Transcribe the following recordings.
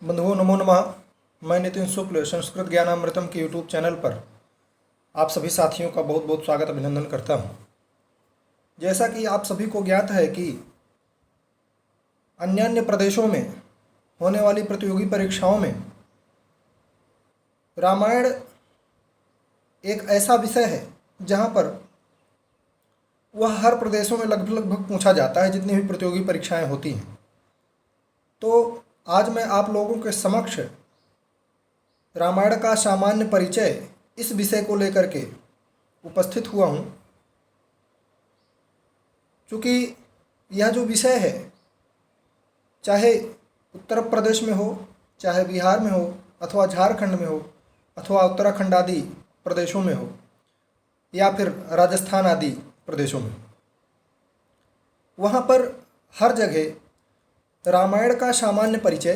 बंधुओं नमो नमः। मैं नितिन शुक्ल संस्कृत ज्ञानामृतम के यूट्यूब चैनल पर आप सभी साथियों का बहुत बहुत स्वागत अभिनंदन करता हूं। जैसा कि आप सभी को ज्ञात है कि अन्य प्रदेशों में होने वाली प्रतियोगी परीक्षाओं में रामायण एक ऐसा विषय है जहां पर वह हर प्रदेशों में लगभग लगभग पूछा जाता है जितनी भी प्रतियोगी परीक्षाएं होती हैं। तो आज मैं आप लोगों के समक्ष रामायण का सामान्य परिचय इस विषय को लेकर के उपस्थित हुआ हूँ। चूँकि यह जो विषय है चाहे उत्तर प्रदेश में हो, चाहे बिहार में हो, अथवा झारखंड में हो, अथवा उत्तराखंड आदि प्रदेशों में हो, या फिर राजस्थान आदि प्रदेशों में, वहाँ पर हर जगह रामायण का सामान्य परिचय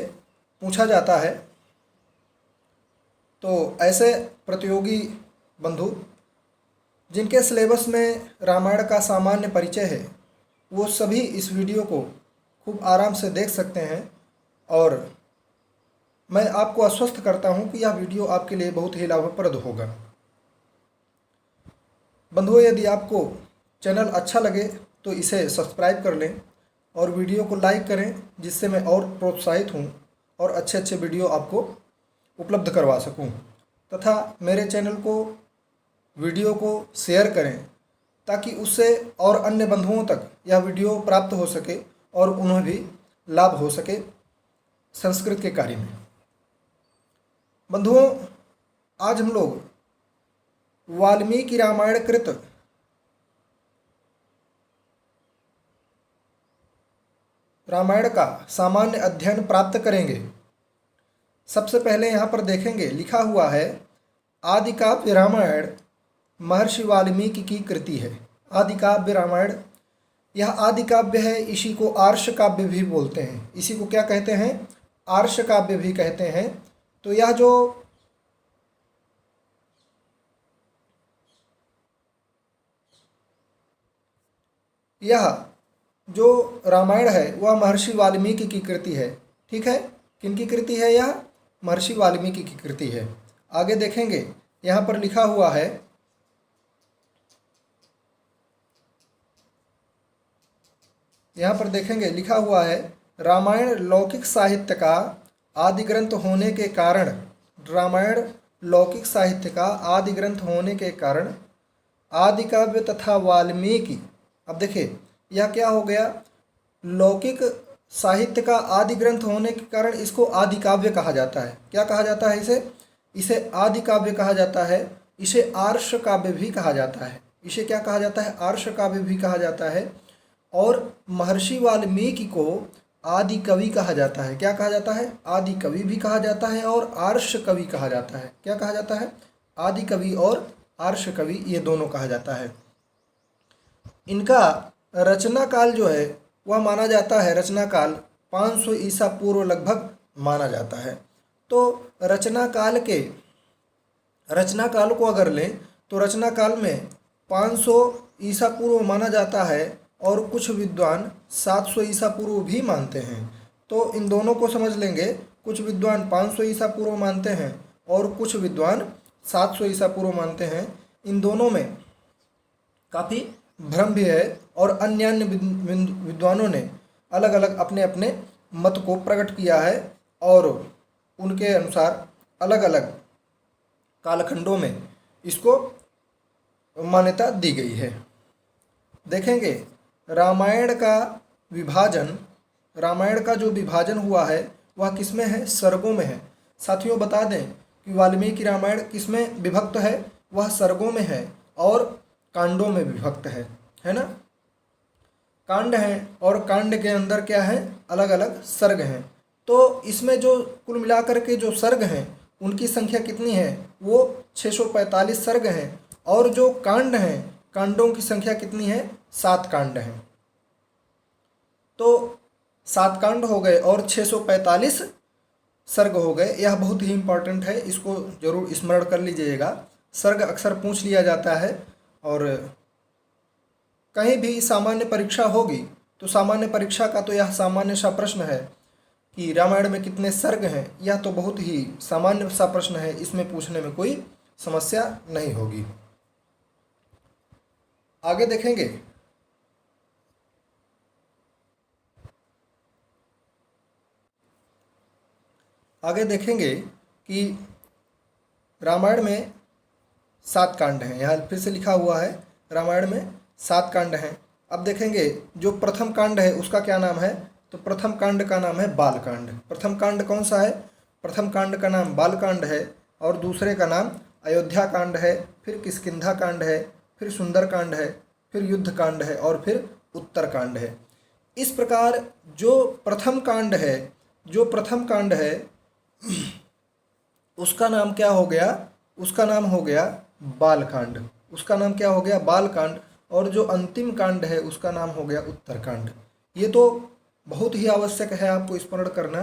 पूछा जाता है। तो ऐसे प्रतियोगी बंधु जिनके सिलेबस में रामायण का सामान्य परिचय है वो सभी इस वीडियो को खूब आराम से देख सकते हैं और मैं आपको आश्वस्त करता हूं कि यह वीडियो आपके लिए बहुत ही लाभप्रद होगा। बंधुओं, यदि आपको चैनल अच्छा लगे तो इसे सब्सक्राइब कर लें और वीडियो को लाइक करें, जिससे मैं और प्रोत्साहित हूं और अच्छे अच्छे वीडियो आपको उपलब्ध करवा सकूं। तथा मेरे चैनल को वीडियो को शेयर करें ताकि उससे और अन्य बंधुओं तक यह वीडियो प्राप्त हो सके और उन्हें भी लाभ हो सके संस्कृत के कार्य में। बंधुओं, आज हम लोग वाल्मीकि रामायण कृत रामायण का सामान्य अध्ययन प्राप्त करेंगे। सबसे पहले यहाँ पर देखेंगे लिखा हुआ है आदि काव्य रामायण महर्षि वाल्मीकि की कृति है। आदि काव्य रामायण यह आदि काव्य है। इसी को आर्ष काव्य भी बोलते हैं। इसी को क्या कहते हैं? आर्ष काव्य भी कहते हैं। तो यह जो रामायण है वह महर्षि वाल्मीकि की कृति है। ठीक है, किनकी कृति है? यह महर्षि वाल्मीकि की कृति है। आगे देखेंगे यहाँ पर लिखा हुआ है रामायण लौकिक साहित्य का आदि ग्रंथ होने के कारण आदि काव्य तथा वाल्मीकि। अब देखिए यह क्या हो गया? लौकिक साहित्य का आदि ग्रंथ होने के कारण इसको आदि काव्य कहा जाता है। क्या कहा जाता है? इसे आदि काव्य कहा जाता है। इसे आर्ष काव्य भी कहा जाता है। इसे क्या कहा जाता है? आर्ष काव्य भी कहा जाता है। और महर्षि वाल्मीकि को आदि कवि कहा जाता है। क्या कहा जाता है? आदि कवि भी कहा जाता है और आर्ष कवि कहा जाता है। क्या कहा जाता है? आदि कवि और आर्ष कवि, ये दोनों कहा जाता है। इनका रचना काल जो है वह माना जाता है, रचना काल 500 ईसा पूर्व लगभग माना जाता है। तो रचना काल को अगर लें तो रचना काल में 500 ईसा पूर्व माना जाता है और कुछ विद्वान 700 ईसा पूर्व भी मानते हैं। तो इन दोनों को समझ लेंगे। कुछ विद्वान 500 ईसा पूर्व मानते हैं और कुछ विद्वान 700 ईसा पूर्व मानते हैं। इन दोनों में काफ़ी भ्रम भी है और अन्य विद्वानों ने अलग अलग अपने अपने मत को प्रकट किया है और उनके अनुसार अलग अलग कालखंडों में इसको मान्यता दी गई है। देखेंगे रामायण का जो विभाजन हुआ है वह किसमें है? सर्गों में है। साथियों, बता दें कि वाल्मीकि रामायण किसमें विभक्त है? वह सर्गों में है और कांडों में विभक्त है ना। कांड हैं और कांड के अंदर क्या है? अलग अलग सर्ग हैं। तो इसमें जो कुल मिलाकर के जो सर्ग हैं उनकी संख्या कितनी है? वो 645 सर्ग हैं। और जो कांड हैं, कांडों की संख्या कितनी है? 7 कांड हैं। तो 7 कांड हो गए और 645 सर्ग हो गए। यह बहुत ही इम्पोर्टेंट है, इसको जरूर स्मरण कर लीजिएगा। सर्ग अक्सर पूछ लिया जाता है और कहीं भी सामान्य परीक्षा होगी तो सामान्य परीक्षा का तो यह सामान्य सा प्रश्न है कि रामायण में कितने सर्ग हैं, यह तो बहुत ही सामान्य सा प्रश्न है, इसमें पूछने में कोई समस्या नहीं होगी। आगे देखेंगे। आगे देखेंगे कि रामायण में 7 कांड हैं। यहाँ फिर से लिखा हुआ है रामायण में 7 कांड हैं। अब देखेंगे जो प्रथम कांड है उसका क्या नाम है, तो प्रथम कांड का नाम है बालकांड। प्रथम कांड कौन सा है, प्रथम कांड का नाम बालकांड है, और दूसरे का नाम अयोध्या कांड है, फिर किष्किंधा कांड है, फिर सुंदर कांड है, फिर युद्ध कांड है, और फिर उत्तर कांड है। इस प्रकार जो प्रथम कांड है, जो प्रथम कांड है उसका नाम क्या हो गया, उसका नाम हो गया बालकांड। उसका नाम क्या हो गया, बालकांड। और जो अंतिम कांड है उसका नाम हो गया उत्तरकांड। ये तो बहुत ही आवश्यक है आपको स्मरण करना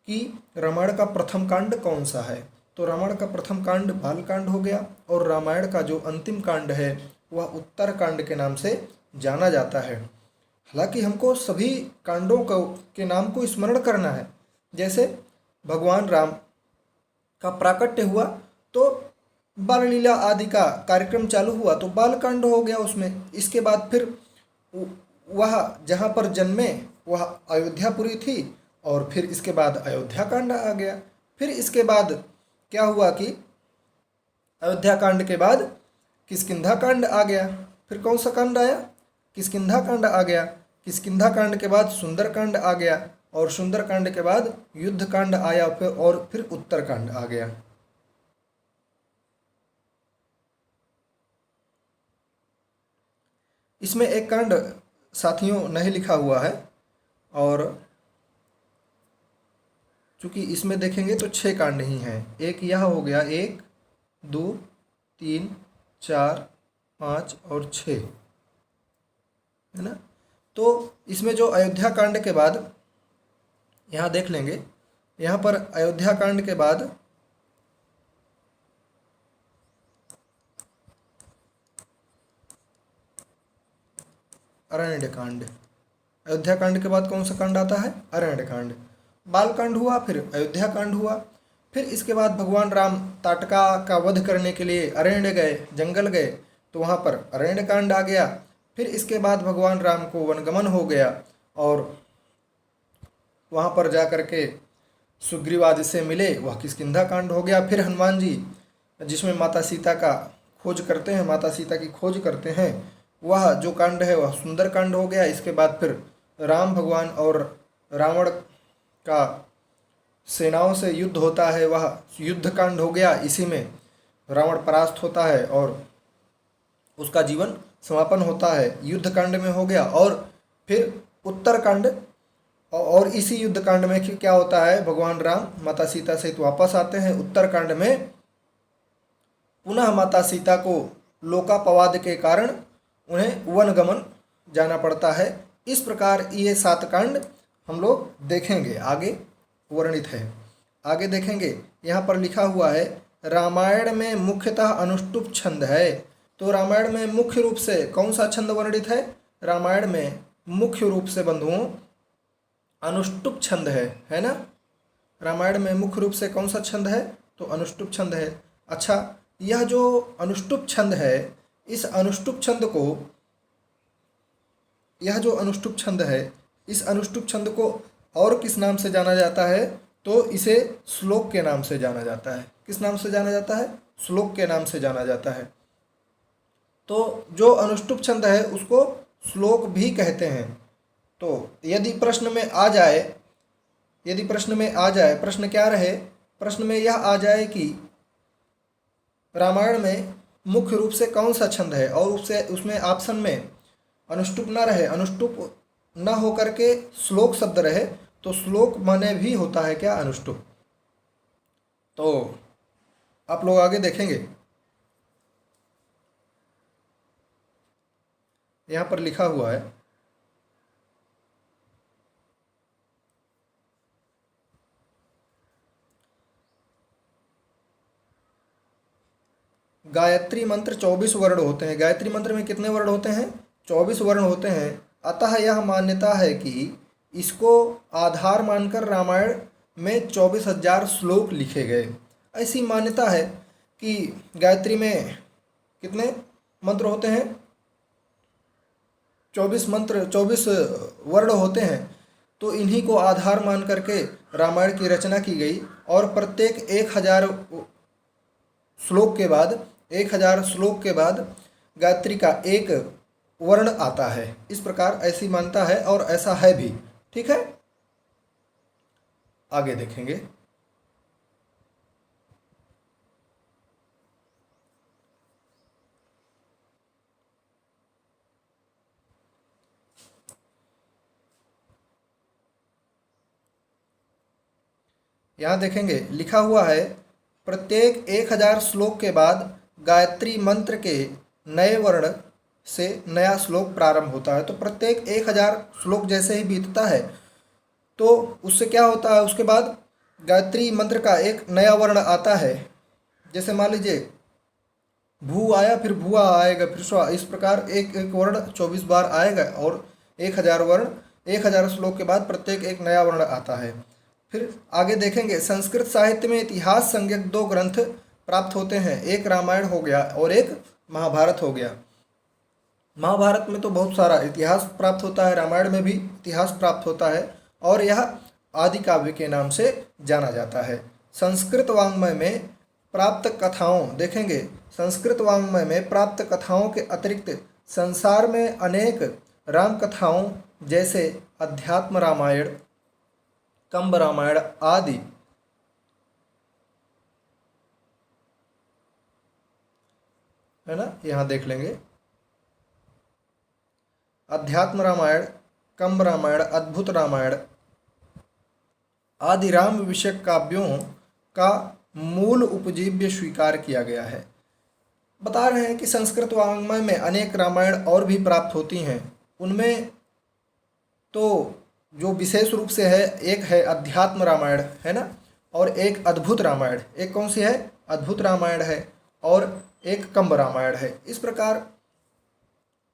कि रामायण का प्रथम कांड कौन सा है। तो रामायण का प्रथम कांड बालकांड हो गया, और रामायण का जो अंतिम कांड है वह उत्तरकांड के नाम से जाना जाता है। हालांकि हमको सभी कांडों को के नाम को स्मरण करना है। जैसे भगवान राम का प्राकट्य हुआ तो बाल लीला आदि का कार्यक्रम चालू हुआ तो बालकांड हो गया उसमें। इसके बाद फिर वह जहाँ पर जन्मे वह अयोध्यापुरी थी, और फिर इसके बाद अयोध्या कांड आ गया। फिर इसके बाद क्या हुआ कि अयोध्या कांड के बाद किष्किंधा कांड आ गया। फिर कौन सा कांड आया, किष्किंधा कांड आ गया। किष्किंधा कांड के बाद सुंदर कांड आ गया, और सुंदर कांड के बाद युद्ध कांड आया, फिर उत्तर कांड आ गया। इसमें एक कांड साथियों नहीं लिखा हुआ है, और चूंकि इसमें देखेंगे तो 6 कांड ही हैं। एक यह हो गया, 1 2 3 4 5 और 6, है ना। तो इसमें जो अयोध्या कांड के बाद यहाँ देख लेंगे, यहाँ पर अयोध्या कांड के बाद अरण्य कांड। अयोध्या कांड के बाद कौन सा कांड आता है, अरण्य कांड। बाल कांड हुआ, फिर अयोध्या कांड हुआ। फिर इसके बाद भगवान राम ताटका का वध करने के लिए अरण्य गए, जंगल गए, तो वहाँ पर अरण्य कांड आ गया। फिर इसके बाद भगवान राम को वनगमन हो गया, और वहाँ पर जा कर के सुग्रीव आदि से मिले, वह किष्किंधा कांड हो गया। फिर हनुमान जी जिसमें माता सीता का खोज करते हैं, माता सीता की खोज करते हैं, वह जो कांड है वह सुंदर कांड हो गया। इसके बाद फिर राम भगवान और रावण का सेनाओं से युद्ध होता है, वह युद्ध कांड हो गया। इसी में रावण परास्त होता है और उसका जीवन समापन होता है, युद्ध कांड में हो गया। और फिर उत्तर कांड, और इसी युद्ध कांड में क्या होता है, भगवान राम माता सीता सहित वापस आते हैं। उत्तर कांड में पुनः माता सीता को लोकापवाद के कारण उन्हें वनगमन जाना पड़ता है। इस प्रकार ये 7 कांड हम लोग देखेंगे, आगे वर्णित है। आगे देखेंगे, यहाँ पर लिखा हुआ है रामायण में मुख्यतः अनुष्टुप छंद है। तो रामायण में मुख्य रूप से कौन सा छंद वर्णित है, रामायण में मुख्य रूप से बंधुओं अनुष्टुप छंद है ना। रामायण में मुख्य रूप से कौन सा छंद है, तो अनुष्टुप छंद है। अच्छा, यह जो अनुष्टुप छंद है, इस अनुष्टुप छंद को, यह जो अनुष्टुप छंद है, इस अनुष्टुप छंद को और किस नाम से जाना जाता है, तो इसे श्लोक के नाम से जाना जाता है। किस नाम से जाना जाता है, श्लोक के नाम से जाना जाता है। तो जो अनुष्टुप छंद है उसको श्लोक भी कहते हैं। तो यदि प्रश्न में आ जाए, प्रश्न क्या रहे, प्रश्न में यह आ जाए कि रामायण में मुख्य रूप से कौन सा छंद है, और उसमें ऑप्शन में अनुष्टुप ना रहे, अनुष्टुप ना हो करके श्लोक शब्द रहे, तो श्लोक माने भी होता है क्या, अनुष्टुप। तो आप लोग आगे देखेंगे, यहाँ पर लिखा हुआ है गायत्री मंत्र 24 वर्ण होते हैं। गायत्री मंत्र में कितने वर्ण होते हैं, 24 वर्ण होते हैं। अतः यह मान्यता है कि इसको आधार मानकर रामायण में 24,000 श्लोक लिखे गए। ऐसी मान्यता है कि गायत्री में कितने मंत्र होते हैं? 24 मंत्र, 24 वर्ण होते हैं। तो इन्हीं को आधार मान करके रामायण की रचना की गई और प्रत्येक 1,000 श्लोक के बाद 1,000 श्लोक के बाद गायत्री का एक वर्ण आता है। इस प्रकार ऐसी मान्यता है और ऐसा है भी। ठीक है, आगे देखेंगे। यहाँ देखेंगे लिखा हुआ है, प्रत्येक 1,000 श्लोक के बाद गायत्री मंत्र के नए वर्ण से नया श्लोक प्रारंभ होता है। तो प्रत्येक 1,000 श्लोक जैसे ही बीतता है तो उससे क्या होता है, उसके बाद गायत्री मंत्र का एक नया वर्ण आता है। जैसे मान लीजिए भू आया, फिर भुआ आएगा, फिर स्वा, इस प्रकार एक एक वर्ण 24 बार आएगा और 1,000 वर्ण, 1,000 श्लोक के बाद प्रत्येक एक नया वर्ण आता है। फिर आगे देखेंगे, संस्कृत साहित्य में इतिहास संज्ञक 2 ग्रंथ प्राप्त होते हैं, एक रामायण हो गया और एक महाभारत हो गया। महाभारत में तो बहुत सारा इतिहास प्राप्त होता है, रामायण में भी इतिहास प्राप्त होता है और यह आदि काव्य के नाम से जाना जाता है। संस्कृत वाङ्मय में प्राप्त कथाओं, देखेंगे संस्कृत वाङ्मय में प्राप्त कथाओं के अतिरिक्त संसार में अनेक राम कथाओं जैसे अध्यात्म रामायण, कंब रामायण आदि है ना, यहाँ देख लेंगे। अध्यात्म रामायण, कंब रामायण, अद्भुत रामायण आदि राम विषयक काव्यों का मूल उपजीव्य स्वीकार किया गया है। बता रहे हैं कि संस्कृत वाङ्मय में अनेक रामायण और भी प्राप्त होती हैं। उनमें तो जो विशेष रूप से है, एक है अध्यात्म रामायण, है ना, और एक अद्भुत रामायण। एक कौन सी है? अद्भुत रामायण है और एक कंब रामायण है। इस प्रकार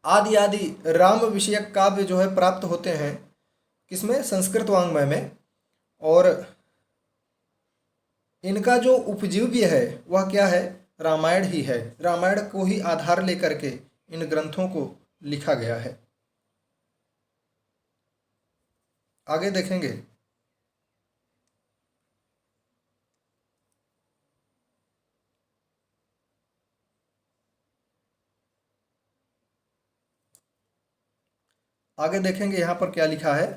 आदि आदि राम विषयक काव्य जो है प्राप्त होते हैं किसमें? संस्कृत वाङ्मय में। और इनका जो उपजीव्य है वह क्या है? रामायण ही है। रामायण को ही आधार लेकर के इन ग्रंथों को लिखा गया है। आगे देखेंगे, आगे देखेंगे यहाँ पर क्या लिखा है।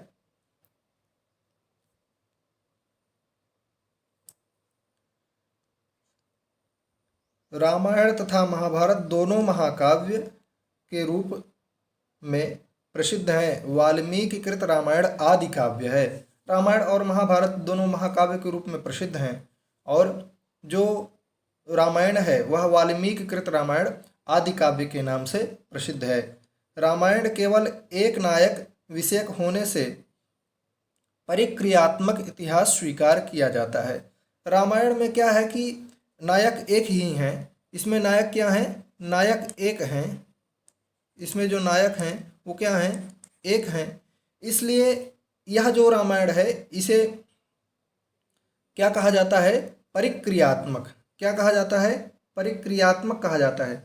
रामायण तथा महाभारत दोनों महाकाव्य के रूप में प्रसिद्ध हैं। वाल्मीकि कृत रामायण आदि काव्य है। रामायण और महाभारत दोनों महाकाव्य के रूप में प्रसिद्ध हैं और जो रामायण है वह वाल्मीकि कृत रामायण आदि काव्य के नाम से प्रसिद्ध है। रामायण केवल एक नायक विषयक होने से परिक्रियात्मक इतिहास स्वीकार किया जाता है। रामायण में क्या है कि नायक एक ही हैं। इसमें नायक क्या हैं? नायक एक हैं। इसमें जो नायक हैं वो क्या हैं? एक हैं। इसलिए यह जो रामायण है इसे क्या कहा जाता है? परिक्रियात्मक। क्या कहा जाता है? परिक्रियात्मक कहा जाता है।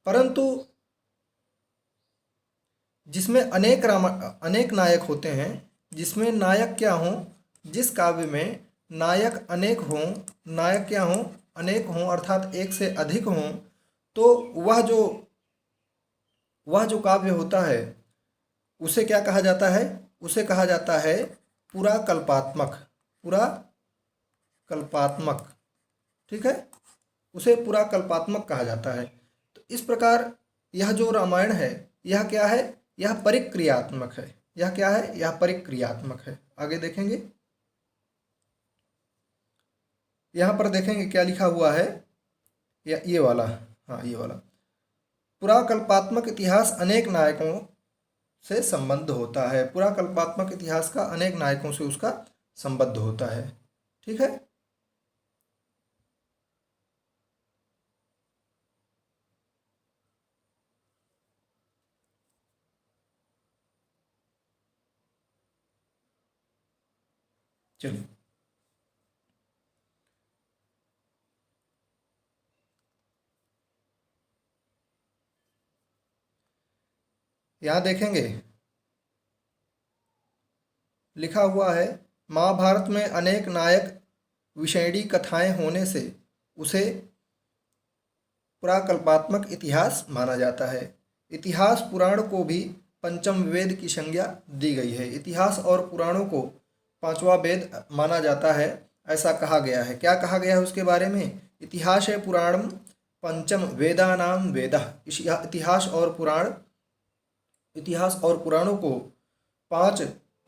परंतु जिसमें अनेक नायक होते हैं, जिसमें नायक क्या हों, जिस काव्य में नायक अनेक हों, नायक क्या हों? अनेक हों, अर्थात एक से अधिक हों, तो वह जो काव्य होता है उसे क्या कहा जाता है? उसे कहा जाता है पुराकल्पात्मक। पुराकल्पात्मक, ठीक है, उसे पुराकल्पात्मक कहा जाता है। तो इस प्रकार यह जो रामायण है यह क्या है? यह परिक्रियात्मक है। यह क्या है? यह परिक्रियात्मक है। आगे देखेंगे, यहाँ पर देखेंगे क्या लिखा हुआ है। ये वाला, हाँ ये वाला, पुराकल्पात्मक इतिहास अनेक नायकों से संबंध होता है। पुराकल्पात्मक इतिहास का अनेक नायकों से उसका संबंध होता है। ठीक है, चलिए, यहाँ देखेंगे लिखा हुआ है, महाभारत में अनेक नायक विषयणी कथाएं होने से उसे पुराकल्पात्मक इतिहास माना जाता है। इतिहास पुराण को भी पंचम वेद की संज्ञा दी गई है। इतिहास और पुराणों को पांचवा वेद माना जाता है, ऐसा कहा गया है। क्या कहा गया है उसके बारे में? इतिहास है पुराणम पंचम वेदानाम वेदः। इतिहास और पुराणों को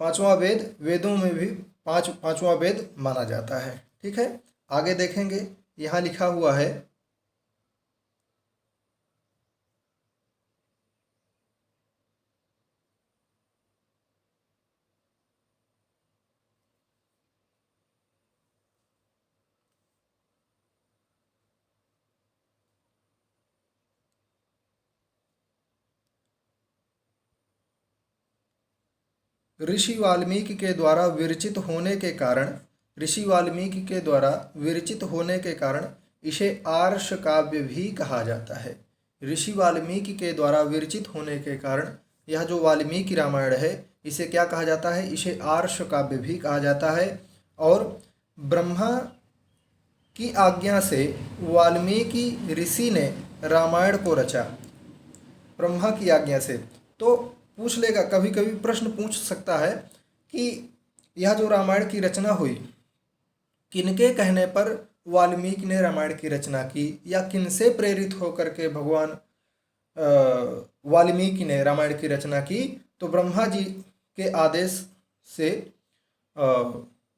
पांचवा वेद, वेदों में भी पांचवा वेद माना जाता है। ठीक है, आगे देखेंगे, यहाँ लिखा हुआ है, ऋषि वाल्मीकि के द्वारा विरचित होने के कारण इसे आर्ष काव्य भी कहा जाता है। ऋषि वाल्मीकि के द्वारा विरचित होने के कारण यह जो वाल्मीकि रामायण है इसे क्या कहा जाता है? इसे आर्ष काव्य भी कहा जाता है। और ब्रह्मा की आज्ञा से वाल्मीकि ऋषि ने रामायण को रचा, ब्रह्मा की आज्ञा से। तो पूछ लेगा, कभी कभी प्रश्न पूछ सकता है कि यह जो रामायण की रचना हुई, किनके कहने पर वाल्मीकि ने रामायण की रचना की, या किनसे प्रेरित होकर के भगवान वाल्मीकि ने रामायण की रचना की? तो ब्रह्मा जी के आदेश से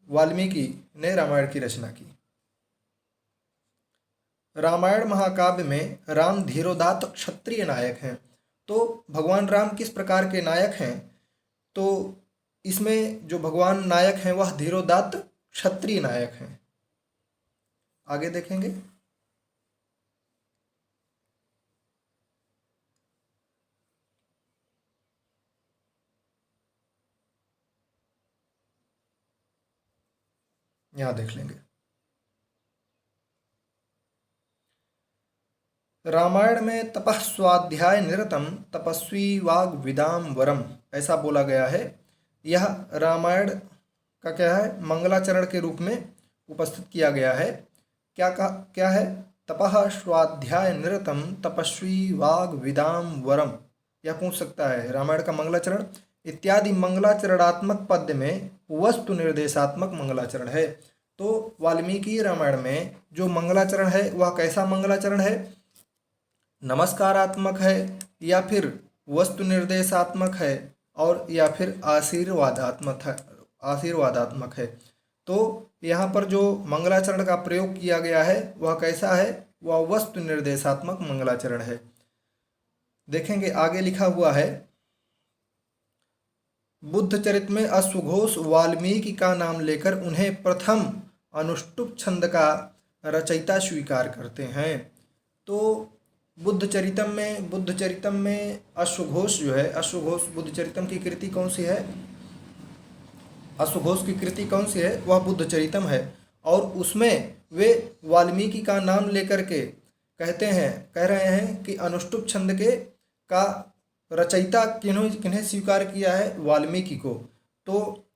वाल्मीकि ने रामायण की रचना की। रामायण महाकाव्य में राम धीरोदात्त क्षत्रिय नायक हैं। तो भगवान राम किस प्रकार के नायक हैं? तो इसमें जो भगवान नायक हैं वह धीरोदात्त क्षत्रिय नायक हैं। आगे देखेंगे, यहां देख लेंगे, रामायण में तपः स्वाध्याय निरतम तपस्वी वाग विदाम वरम, ऐसा बोला गया है। यह रामायण का क्या है? मंगलाचरण के रूप में उपस्थित किया गया है। क्या है? तपः स्वाध्याय निरतम तपस्वी वाग विदाम वरम, यह पूछ सकता है। रामायण का मंगलाचरण इत्यादि मंगलाचरणात्मक पद्य में वस्तु निर्देशात्मक मंगलाचरण है। तो वाल्मीकि रामायण में जो मंगलाचरण है वह कैसा मंगलाचरण है? नमस्कारात्मक है, या फिर वस्तु निर्देशात्मक है, और या फिर आशीर्वादात्मक है। तो यहाँ पर जो मंगलाचरण का प्रयोग किया गया है वह कैसा है? वह वस्तु निर्देशात्मक मंगलाचरण है। देखेंगे, आगे लिखा हुआ है, बुद्ध चरित में अश्वघोष वाल्मीकि का नाम लेकर उन्हें प्रथम अनुष्टुप छंद का रचयिता स्वीकार करते हैं। तो बुद्ध चरितम में अश्वघोष जो है, अश्वघोष बुद्ध चरितम की कृति कौन सी है? अश्वघोष की कृति कौन सी है? वह बुद्ध चरितम है। और उसमें वे वाल्मीकि का नाम लेकर के कह रहे हैं कि अनुष्टुप छंद के का रचयिता किन्हें स्वीकार किया है? वाल्मीकि को। तो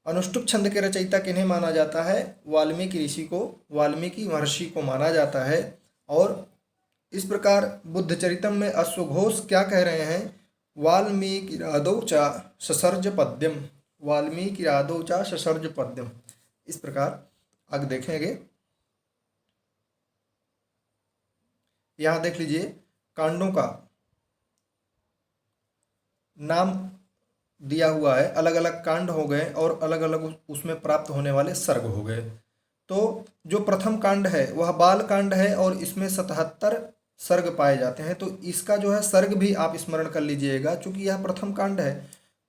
अनुष्टुप छंद के रचयिता किन्हें माना जाता है? वाल्मीकि ऋषि को, वाल्मीकि महर्षि को माना जाता है। और इस प्रकार बुद्ध चरितम में अश्वघोष क्या कह रहे हैं? वाल्मीकिरादौ च ससर्ज पद्यम, वाल्मीकिरादौ च ससर्ज पद्यम। इस प्रकार आगे देखेंगे, यहाँ देख लीजिए, कांडों का नाम दिया हुआ है, अलग अलग कांड हो गए और अलग अलग उसमें प्राप्त होने वाले सर्ग हो गए। तो जो प्रथम कांड है वह बाल कांड है और इसमें 77 सर्ग पाए जाते हैं। तो इसका जो है सर्ग भी आप स्मरण कर लीजिएगा, क्योंकि यह प्रथम कांड है।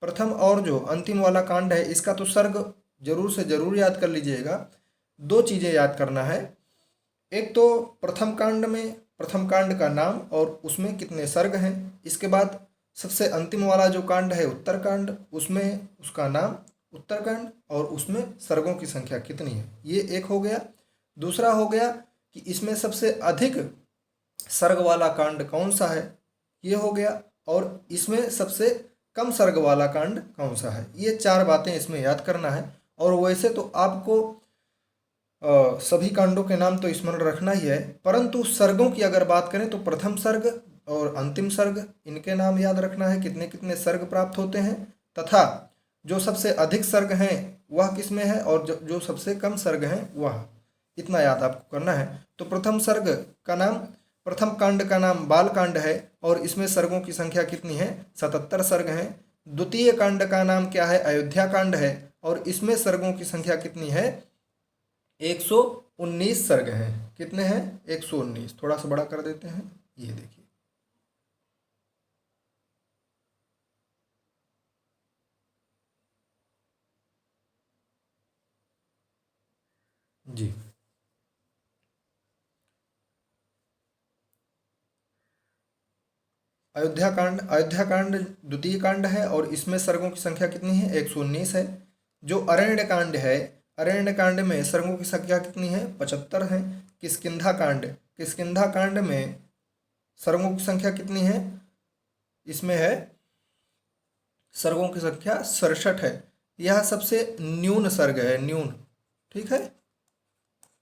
प्रथम और जो अंतिम वाला कांड है इसका तो सर्ग जरूर से जरूर याद कर लीजिएगा। दो चीज़ें याद करना है, एक तो प्रथम कांड का नाम और उसमें कितने सर्ग हैं। इसके बाद सबसे अंतिम वाला जो कांड है उत्तर कांड, उसमें उसका नाम उत्तरकांड और उसमें सर्गों की संख्या कितनी है, ये एक हो गया। दूसरा हो गया कि इसमें सबसे अधिक सर्ग वाला कांड कौन सा है, ये हो गया। और इसमें सबसे कम सर्ग वाला कांड कौन सा है, ये चार बातें इसमें याद करना है। और वैसे तो आपको सभी कांडों के नाम तो स्मरण रखना ही है, परंतु सर्गों की अगर बात करें तो प्रथम सर्ग और अंतिम सर्ग, इनके नाम याद रखना है, कितने कितने सर्ग प्राप्त होते हैं, तथा जो सबसे अधिक सर्ग हैं वह किसमें है, और जो सबसे कम सर्ग हैं वह, इतना याद आपको करना है। तो प्रथम सर्ग का नाम, प्रथम कांड का नाम बाल कांड है, और इसमें सर्गों की संख्या कितनी है, 77 सर्ग हैं। द्वितीय कांड का नाम क्या है, अयोध्या कांड है, और इसमें सर्गों की संख्या कितनी है, 119 सर्ग हैं। कितने हैं, 119। थोड़ा सा बड़ा कर देते हैं, ये देखिए। जी, अयोध्या कांड द्वितीय कांड है, और इसमें सर्गों की संख्या कितनी है, 119 है। जो अरण्य कांड है, अरण्य कांड में सर्गों की संख्या कितनी है, 75 है। किष्किंधा कांड में सर्गों की संख्या कितनी है, इसमें है सर्गों की संख्या 67 है। यह सबसे न्यून सर्ग है, न्यून, ठीक है।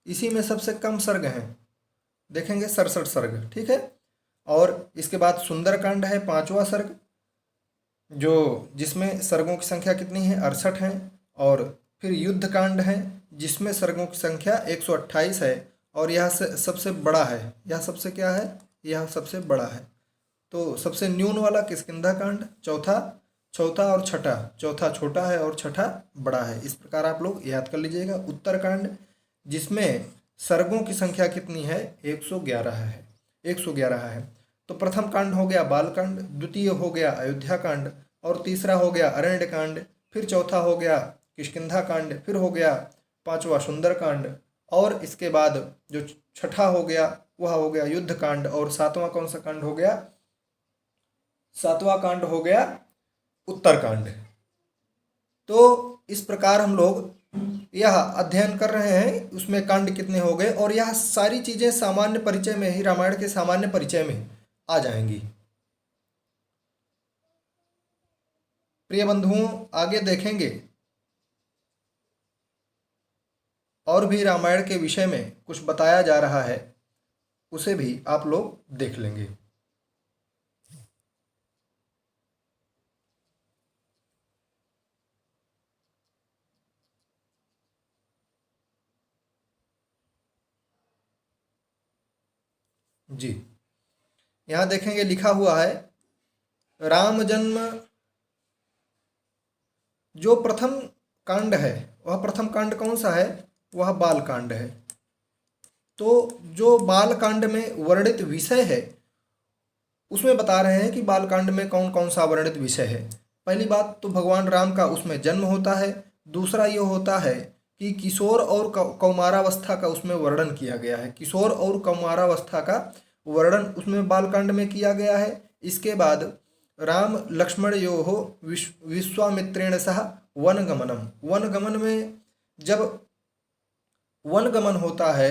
इसी में सबसे कम सर्ग हैं, देखेंगे 67 सर्ग, ठीक है। और इसके बाद सुंदरकांड है, पांचवा सर्ग, जो जिसमें सर्गों की संख्या कितनी है, 68 है। और फिर युद्ध कांड है, जिसमें सर्गों की संख्या 128 है, और यह सबसे बड़ा है। यह सबसे क्या है, यह सबसे बड़ा है। तो सबसे न्यून वाला किष्किंधा कांड, चौथा चौथा और छठा, चौथा छोटा है और छठा बड़ा है। इस प्रकार आप लोग याद कर लीजिएगा। उत्तरकांड, जिसमें सर्गों की संख्या कितनी है, 111 है, 111 है। तो प्रथम कांड हो गया बालकांड, द्वितीय हो गया अयोध्या कांड, और तीसरा हो गया अरण्य कांड, फिर चौथा हो गया किष्किंधा कांड, फिर हो गया पांचवा सुंदर कांड, और इसके बाद जो छठा हो गया वह हो गया युद्ध कांड, और सातवां कौन सा कांड हो गया, सातवां कांड हो गया उत्तरकांड। तो इस प्रकार हम लोग यह अध्ययन कर रहे हैं, उसमें कांड कितने हो गए, और यह सारी चीजें सामान्य परिचय में ही, रामायण के सामान्य परिचय में आ जाएंगी। प्रिय बंधुओं, आगे देखेंगे और भी रामायण के विषय में कुछ बताया जा रहा है, उसे भी आप लोग देख लेंगे। जी, यहाँ देखेंगे लिखा हुआ है, राम जन्म, जो प्रथम कांड है वह प्रथम कांड कौन सा है, वह बाल कांड है। तो जो बाल कांड में वर्णित विषय है, उसमें बता रहे हैं कि बाल कांड में कौन कौन सा वर्णित विषय है। पहली बात तो भगवान राम का उसमें जन्म होता है। दूसरा ये होता है कि किशोर और कौमारावस्था का उसमें वर्णन किया गया है, किशोर और कौमारावस्था का वर्णन उसमें बालकांड में किया गया है। इसके बाद राम लक्ष्मण योः विश्वामित्रेण सह वनगमनम, वनगमन में जब वनगमन होता है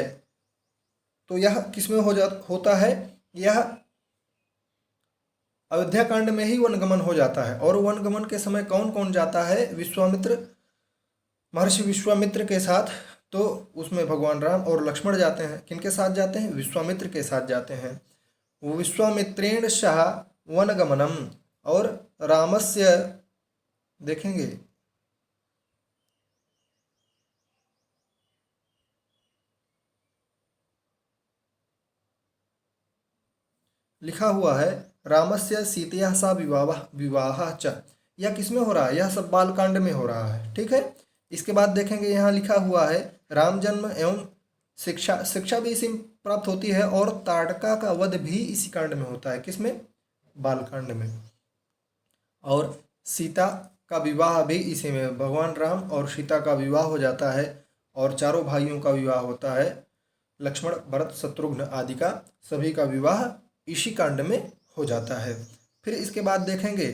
तो यह किसमें होता है, यह अयोध्या कांड में ही वनगमन हो जाता है। और वनगमन के समय कौन कौन जाता है, विश्वामित्र, महर्षि विश्वामित्र के साथ। तो उसमें भगवान राम और लक्ष्मण जाते हैं, किनके साथ जाते हैं, विश्वामित्र के साथ जाते हैं। विश्वामित्रेण सह वनगमनम, और रामस्य, देखेंगे लिखा हुआ है, रामस्य सीतया सा विवाह च, यह किसमें हो रहा है, यह सब बालकांड में हो रहा है, ठीक है। इसके बाद देखेंगे यहाँ लिखा हुआ है, राम जन्म एवं शिक्षा, शिक्षा भी इसी में प्राप्त होती है, और ताड़का का वध भी इसी कांड में होता है, किसमें, बालकांड में। और सीता का विवाह भी इसी में, भगवान राम और सीता का विवाह हो जाता है, और चारों भाइयों का विवाह होता है, लक्ष्मण भरत शत्रुघ्न आदि का, सभी का विवाह इसी कांड में हो जाता है। फिर इसके बाद देखेंगे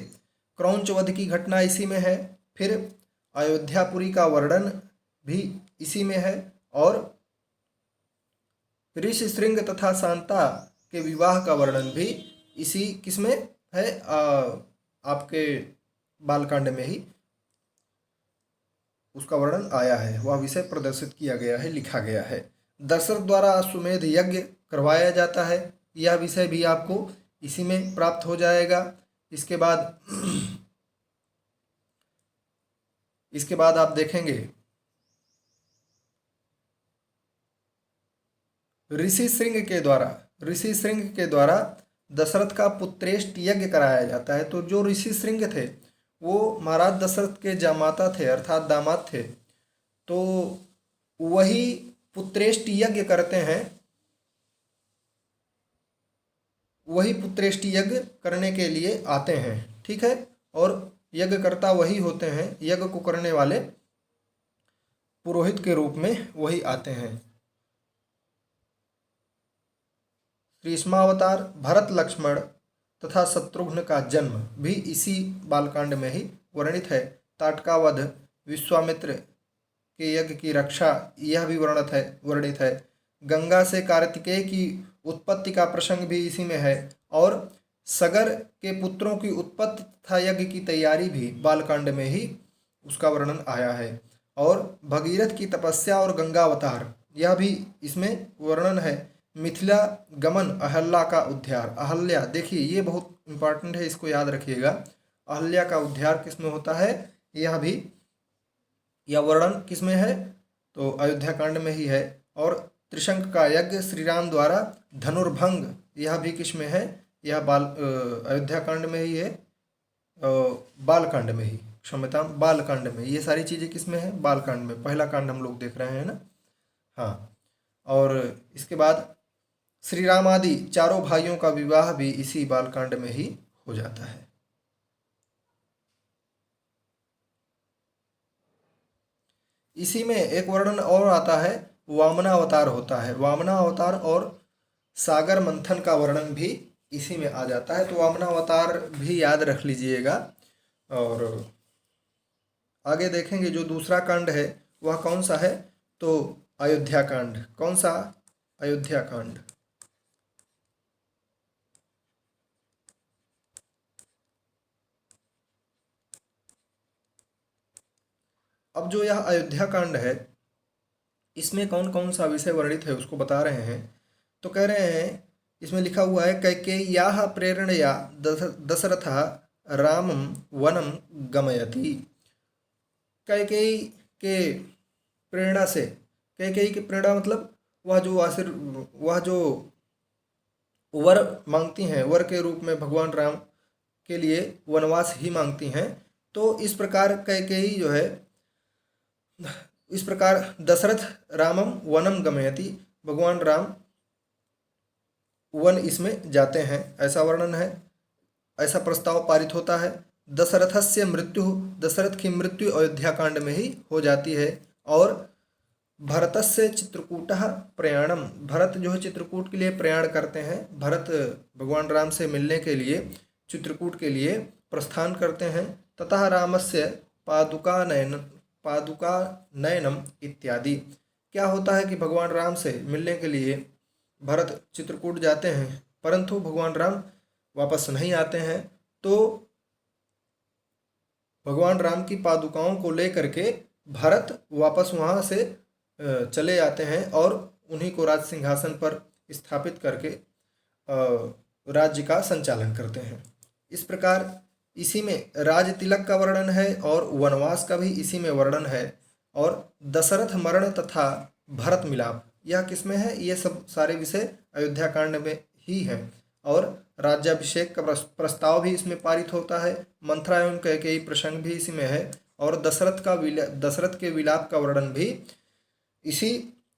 क्रौंच वध की घटना इसी में है। फिर अयोध्यापुरी का वर्णन भी इसी में है, और ऋषि श्रृंग तथा शांता के विवाह का वर्णन भी इसी किसमें है, आपके बालकांड में ही उसका वर्णन आया है, वह विषय प्रदर्शित किया गया है, लिखा गया है। दशरथ द्वारा अश्वमेध यज्ञ करवाया जाता है, यह विषय भी आपको इसी में प्राप्त हो जाएगा। इसके बाद आप देखेंगे ऋषि श्रृंग के द्वारा दशरथ का पुत्रेष्ट यज्ञ कराया जाता है। तो जो ऋषि श्रृंग थे वो महाराज दशरथ के जामाता थे, अर्थात दामाद थे, तो वही पुत्रेष्ट यज्ञ करते हैं, वही पुत्रेष्टि यज्ञ करने के लिए आते हैं, ठीक है। और यज्ञकर्ता वही होते हैं, यज्ञ को करने वाले पुरोहित के रूप में वही आते हैं। श्रीष्मावतार, भरत लक्ष्मण तथा शत्रुघ्न का जन्म भी इसी बालकांड में ही वर्णित है। ताटका वध, विश्वामित्र के यज्ञ की रक्षा, यह भी वर्णित है। गंगा से कार्तिकेय की उत्पत्ति का प्रसंग भी इसी में है, और सगर के पुत्रों की उत्पत्ति तथा यज्ञ की तैयारी भी बालकांड में ही उसका वर्णन आया है। और भगीरथ की तपस्या और गंगावतार, यह भी इसमें वर्णन है। मिथिला गमन, अहल्या का उद्धार, अहल्या देखिए ये बहुत इंपॉर्टेंट है, इसको याद रखिएगा। अहल्या का उद्धार किसमें होता है, यह वर्णन किसमें है, तो अयोध्या कांड में ही है। और त्रिशंक का यज्ञ श्री राम द्वारा धनुर्भंग, यह भी किसमें है, यह अयोध्या कांड में ही है, बालकांड में ही, क्षम्यता बालकांड में। ये सारी चीज़ें किसमें है, बालकांड में, पहला कांड हम लोग देख रहे हैं ना। हाँ, और इसके बाद श्री राम आदि चारों भाइयों का विवाह भी इसी बालकांड में ही हो जाता है। इसी में एक वर्णन और आता है, वामनावतार होता है। वामनावतार और सागर मंथन का वर्णन भी इसी में आ जाता है, तो वामनावतार भी याद रख लीजिएगा। और आगे देखेंगे जो दूसरा कांड है वह कौन सा है, तो अयोध्या कांड। कौन सा, अयोध्या कांड। अब जो यह अयोध्या कांड है इसमें कौन कौन सा विषय वर्णित है उसको बता रहे हैं। तो कह रहे हैं, इसमें लिखा हुआ है, कैकेय्याः प्रेरणया दशरथः रामं वनं गमयति। कैकेयी के प्रेरणा से, कैकेयी की प्रेरणा मतलब वह जो वर मांगती हैं, वर के रूप में भगवान राम के लिए वनवास ही मांगती हैं। तो इस प्रकार कैकेयी जो है, इस प्रकार दशरथ रामम वनम गमयति, भगवान राम वन इसमें जाते हैं, ऐसा वर्णन है, ऐसा प्रस्ताव पारित होता है। दशरथस्य मृत्यु, दशरथ की मृत्यु अयोध्या कांड में ही हो जाती है। और भरतस्य चित्रकूटः प्रयाणम, भरत जो है चित्रकूट के लिए प्रयाण करते हैं, भरत भगवान राम से मिलने के लिए चित्रकूट के लिए प्रस्थान करते हैं। ततः रामस्य पादुका नयनम इत्यादि। क्या होता है कि भगवान राम से मिलने के लिए भरत चित्रकूट जाते हैं, परंतु भगवान राम वापस नहीं आते हैं। तो भगवान राम की पादुकाओं को लेकर के भरत वापस वहाँ से चले आते हैं और उन्हीं को राज सिंहासन पर स्थापित करके राज्य का संचालन करते हैं। इस प्रकार इसी में राज तिलक का वर्णन है और वनवास का भी इसी में वर्णन है। और दशरथ मरण तथा भरत मिलाप, यह किसमें है, ये सब सारे विषय अयोध्या कांड में ही हैं। और राज्याभिषेक का प्रस्ताव भी इसमें पारित होता है। मंथरा एवं कैकेयी प्रसंग भी इसी में है। और दशरथ के विलाप का वर्णन भी इसी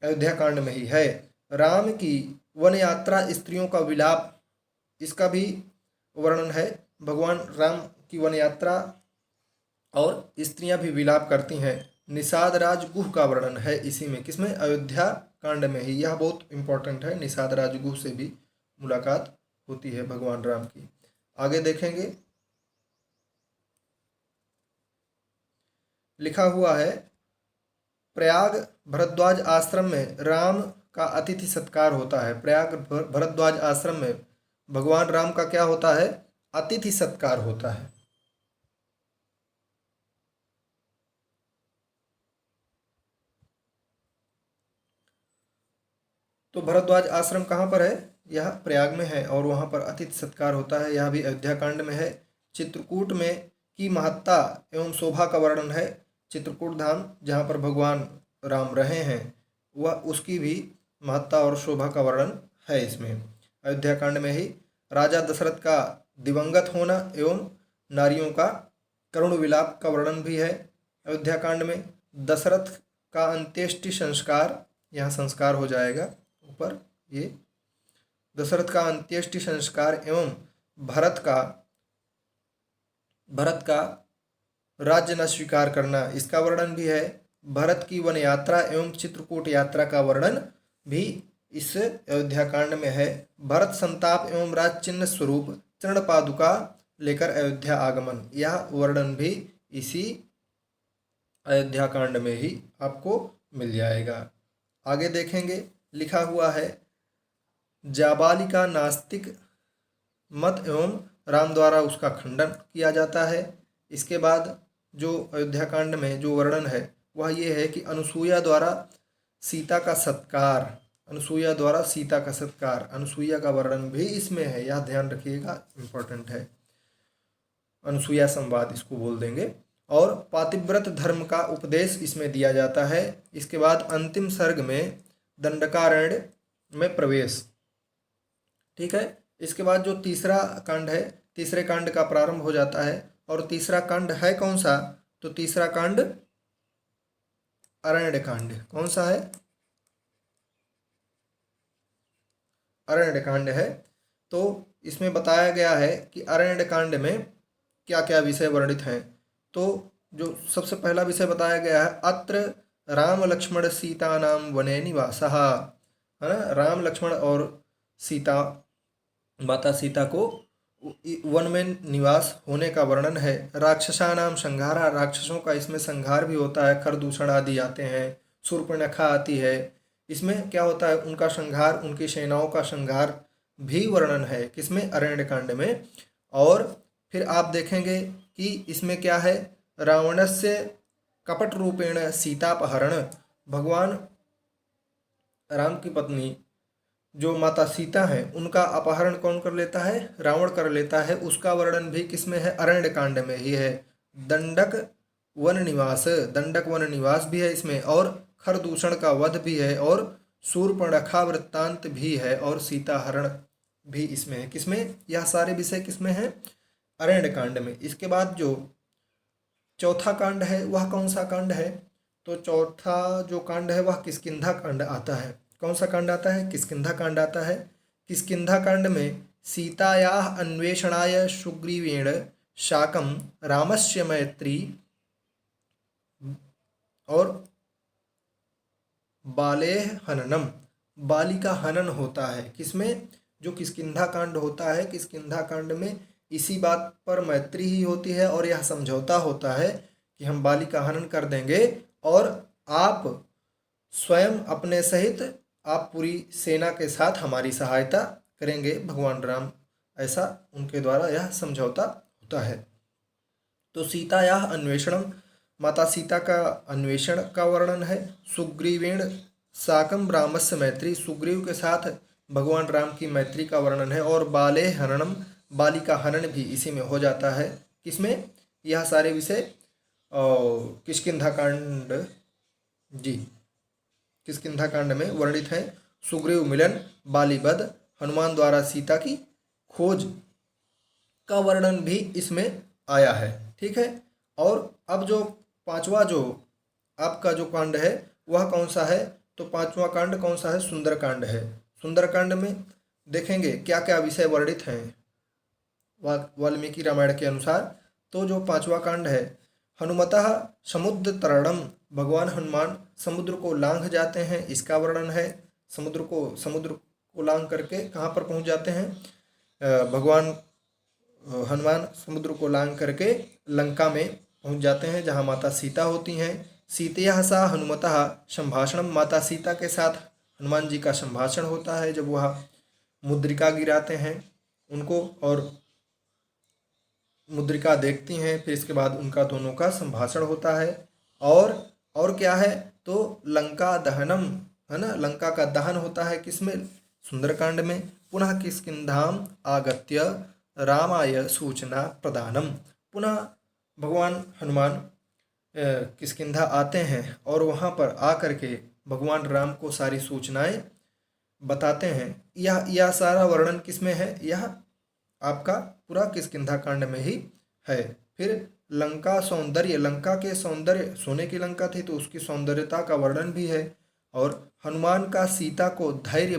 अयोध्या कांड में ही है। राम की वन यात्रा, स्त्रियों का विलाप, इसका भी वर्णन है। भगवान राम की वन यात्रा और स्त्रियां भी विलाप करती हैं। निषाद राज गुह का वर्णन है इसी में, किसमें, अयोध्या कांड में ही। यह बहुत इंपॉर्टेंट है, निषाद राज गुह से भी मुलाकात होती है भगवान राम की। आगे देखेंगे, लिखा हुआ है, प्रयाग भरद्वाज आश्रम में राम का अतिथि सत्कार होता है। प्रयाग भरद्वाज आश्रम में भगवान राम का क्या होता है? अतिथि सत्कार होता है। तो भरद्वाज आश्रम कहाँ पर है? यह प्रयाग में है और वहाँ पर अतिथि सत्कार होता है। यह भी अयोध्या कांड में है। चित्रकूट में की महत्ता एवं शोभा का वर्णन है। चित्रकूट धाम जहाँ पर भगवान राम रहे हैं, वह उसकी भी महत्ता और शोभा का वर्णन है इसमें। अयोध्या कांड में ही राजा दशरथ का दिवंगत होना एवं नारियों का करुण विलाप का वर्णन भी है अयोध्या कांड में। दशरथ का अंत्येष्टि संस्कार, यहाँ संस्कार हो जाएगा ऊपर, ये दशरथ का अंत्येष्टि संस्कार एवं भरत का राज्य न स्वीकार करना, इसका वर्णन भी है। भरत की वन यात्रा एवं चित्रकूट यात्रा का वर्णन भी इस अयोध्या कांड में है। भरत संताप एवं राज चिन्ह स्वरूप चरण पादुका लेकर अयोध्या आगमन, यह वर्णन भी इसी अयोध्या कांड में ही आपको मिल जाएगा। आगे देखेंगे, लिखा हुआ है, जाबालिका नास्तिक मत एवं राम द्वारा उसका खंडन किया जाता है। इसके बाद जो अयोध्या कांड में जो वर्णन है वह ये है कि अनुसूया द्वारा सीता का सत्कार, अनुसूया का वर्णन भी इसमें है, यह ध्यान रखिएगा, इम्पोर्टेंट है। अनुसूया संवाद इसको बोल देंगे। और पातिव्रत धर्म का उपदेश इसमें दिया जाता है। इसके बाद अंतिम सर्ग में दंडकारण्य में प्रवेश, ठीक है। इसके बाद जो तीसरा कांड है, तीसरे कांड का प्रारंभ हो जाता है। और तीसरा कांड है कौन सा? तो तीसरा कांड अरण्य कांड। कौन सा है? अरण्य कांड है। तो इसमें बताया गया है कि अरण्य कांड में क्या क्या विषय वर्णित हैं। तो जो सबसे पहला विषय बताया गया है, अत्र राम लक्ष्मण सीता नाम वने निवासः, है ना। राम लक्ष्मण और सीता, माता सीता को वन में निवास होने का वर्णन है। राक्षसा नाम संहारा, राक्षसों का इसमें संहार भी होता है। खरदूषण आदि आते हैं, शूर्पणखा आती है। इसमें क्या होता है? उनका संहार, उनकी सेनाओं का संहार भी वर्णन है किसमें? अरण्य कांड में। और फिर आप देखेंगे कि इसमें क्या है, रावणस्य कपट रूपेण सीतापहरण, भगवान राम की पत्नी जो माता सीता है उनका अपहरण कौन कर लेता है? रावण कर लेता है। उसका वर्णन भी किसमें है? अरण्य कांड में ही है। दंडक वन निवास भी है इसमें, और खरदूषण का वध भी है, और शूर्पणखा वृत्तांत भी है, और सीता हरण भी इसमें है। किसमें? यह सारे विषय किसमें है? अरण्य कांड में। इसके बाद जो चौथा कांड है वह कौन सा कांड है? तो चौथा जो कांड है वह किष्किंधा कांड आता है। कौन सा कांड आता है? किष्किंधा कांड आता है। किष्किंधा कांड में सीतायाः अन्वेषणाय सुग्रीवेण शाकं रामस्य मैत्री और बालेह हननम, बाली का हनन होता है। किसमें? जो किष्किंधा कांड होता है, किष्किंधा कांड में इसी बात पर मैत्री ही होती है और यह समझौता होता है कि हम बाली का हनन कर देंगे और आप स्वयं अपने सहित आप पूरी सेना के साथ हमारी सहायता करेंगे, भगवान राम, ऐसा उनके द्वारा यह समझौता होता है। तो सीता यह अन्वेषणम, माता सीता का अन्वेषण का वर्णन है। सुग्रीवेण साकम रामस्य मैत्री, सुग्रीव के साथ भगवान राम की मैत्री का वर्णन है। और बाले हननम, बाली का हनन भी इसी में हो जाता है। किसमें? यह सारे विषय किष्किंधा कांड, जी, किष्किंधा कांड में वर्णित है। सुग्रीव मिलन, बाली वध, हनुमान द्वारा सीता की खोज का वर्णन भी इसमें आया है, ठीक है। और अब जो पांचवा जो आपका जो कांड है वह कौन सा है? तो पांचवा कांड कौन सा है? सुंदरकांड है। सुंदरकांड में देखेंगे क्या क्या विषय वर्णित हैं वाल्मीकि रामायण के अनुसार। तो जो पांचवा कांड है, हनुमतः समुद्र तरणम, भगवान हनुमान समुद्र को लांघ जाते हैं, इसका वर्णन है। समुद्र को लांघ करके कहाँ पर पहुँच जाते हैं? भगवान हनुमान समुद्र को लांघ करके लंका में पहुंच जाते हैं जहां माता सीता होती हैं। सीतया सा हनुमतः संभाषणम, माता सीता के साथ हनुमान जी का संभाषण होता है जब वह मुद्रिका गिराते हैं उनको और मुद्रिका देखती हैं, फिर इसके बाद उनका दोनों का संभाषण होता है। और क्या है, तो लंका दहनम, है ना, लंका का दहन होता है किसमें, सुंदरकांड में। पुनः किष्किंधाम आगत्य रामाय सूचना प्रदानम, पुनः भगवान हनुमान किष्किंधा आते हैं और वहाँ पर आकर के भगवान राम को सारी सूचनाएं बताते हैं। यह सारा वर्णन किसमें है, यह आपका पूरा किष्किंधा कांड में ही है। फिर लंका सौंदर्य, लंका के सौंदर्य, सोने की लंका थी तो उसकी सौंदर्यता का वर्णन भी है। और हनुमान का सीता को धैर्य